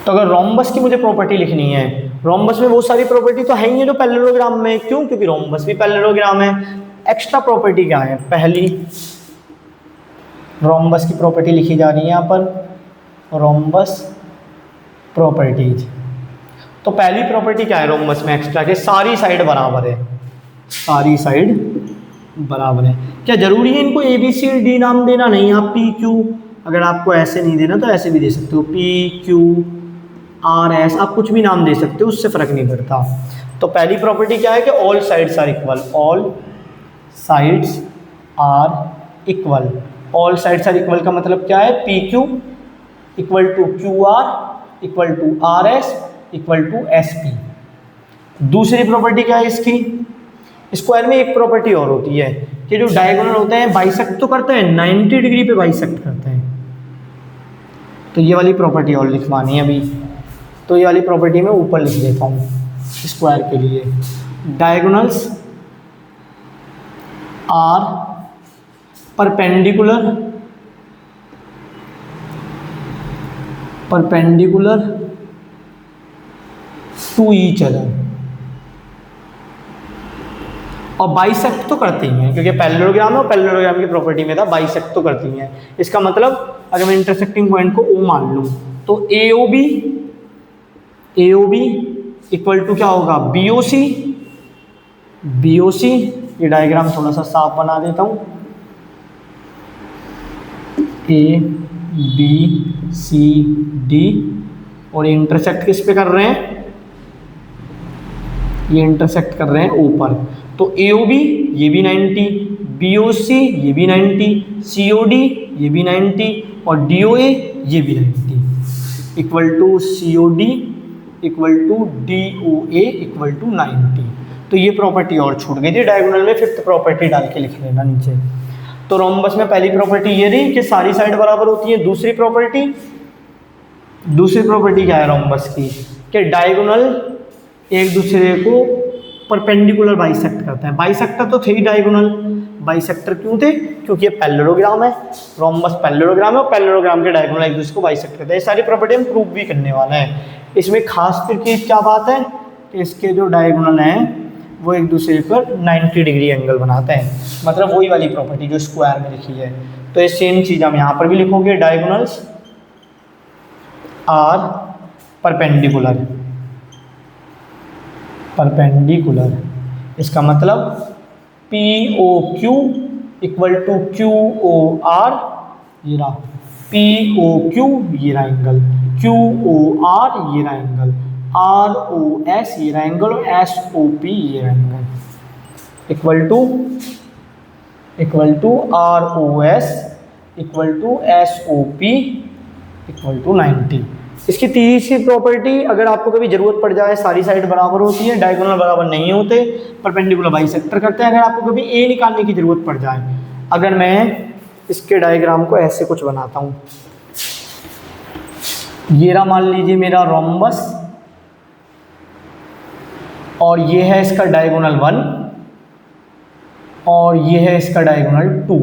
तो अगर रोम्बस की मुझे प्रॉपर्टी लिखनी है, रोम्बस में वो सारी प्रॉपर्टी तो है ही है जो पैरेललोग्राम में, क्यों, क्योंकि रोम्बस भी पैरेललोग्राम है। एक्स्ट्रा प्रॉपर्टी क्या है, पहली रोम्बस की प्रॉपर्टी लिखी जा रही है यहाँ पर, रोम्बस प्रॉपर्टीज। तो पहली प्रॉपर्टी क्या है रोम्बस में एक्स्ट्रा के, सारी साइड बराबर है, सारी साइड बराबर है। क्या जरूरी है इनको ए बी सी डी नाम देना, नहीं, आप पी क्यू, अगर आपको ऐसे नहीं देना तो ऐसे भी दे सकते हो, पी क्यू आर एस, आप कुछ भी नाम दे सकते हो, उससे फ़र्क नहीं पड़ता। तो पहली प्रॉपर्टी क्या है कि all sides are equal, all sides are equal. All sides are equal का मतलब क्या है, P Q equal to Q R equal to R S equal to S P. दूसरी प्रॉपर्टी क्या है इसकी, स्क्वायर में एक प्रॉपर्टी और होती है कि जो डायगोनल होते हैं बाइसेक्ट तो करते हैं, 90 डिग्री पे बाइसेक्ट करते हैं। तो ये वाली प्रॉपर्टी और लिखवानी है अभी, तो ये वाली प्रॉपर्टी मैं ऊपर लिख देता हूँ स्क्वायर के लिए। Diagonals are perpendicular to each other, और बाइसेक्ट तो करती हैं, क्योंकि पैरेललोग्राम है और पैरेललोग्राम की प्रॉपर्टी में था बाइसेक्ट तो करती हैं। इसका मतलब अगर मैं इंटरसेक्टिंग पॉइंट को O मान लूँ तो AOB इक्वल टू क्या होगा, BOC, ये डायग्राम थोड़ा सा साफ बना देता हूँ, ABCD, और ये इंटरसेक्ट किस पे कर रहे हैं, ये इंटरसेक्ट कर रहे हैं ऊपर। तो AOB ये भी 90, BOC ये भी 90, COD ये भी 90 और DOA ये भी 90 equal to COD equal to DOA equal to 90। तो ये प्रॉपर्टी और छूट गई थी डायगोनल में, फिफ्थ प्रॉपर्टी डाल के लिख लेना नीचे। तो रोम्बस में पहली प्रॉपर्टी ये रही कि सारी साइड बराबर होती है। दूसरी प्रॉपर्टी क्या है रोम्बस की कि डायगोनल एक दूसरे को परपेंडिकुलर बाइसेक्ट करते हैं। बाइसेक्टर तो थे ही डायगोनल, बाइसेक्टर क्यों थे? क्योंकि ये पैरेललोग्राम है, रोम्बस पैरेललोग्राम है और पैरेललोग्राम के डायगोनल एक दूसरे को बाइसेक्ट करते हैं। ये सारी प्रॉपर्टी हम प्रूव भी करने वाले हैं। इसमें खास करके क्या बात है कि इसके जो डायगोनल हैं वो एक दूसरे पर 90 डिग्री एंगल बनाते हैं, मतलब वही वाली प्रॉपर्टी जो स्क्वायर में लिखी है। तो ये सेम चीज़ हम यहाँ पर भी लिखोगे, डायगोनल्स आर परपेंडिकुलर। इसका मतलब POQ इक्वल टू QOR, ये रहा POQ ये रहा एंगल, QOR ये रहा एंगल, ROS ये रहा एंगल और SOP ये रहा angle equal to ROS equal to SOP equal to 90। इसकी तीसरी प्रॉपर्टी, अगर आपको कभी जरूरत पड़ जाए, सारी साइड बराबर होती है, डायगोनल बराबर नहीं होते, परपेंडिकुलर बाइसेक्टर करते हैं। अगर आपको कभी ए निकालने की जरूरत पड़ जाए, अगर मैं इसके डायग्राम को ऐसे कुछ बनाता हूँ, ये रहा मान लीजिए मेरा रोम्बस और ये है इसका डायगोनल 1 और ये है इसका डायगोनल 2।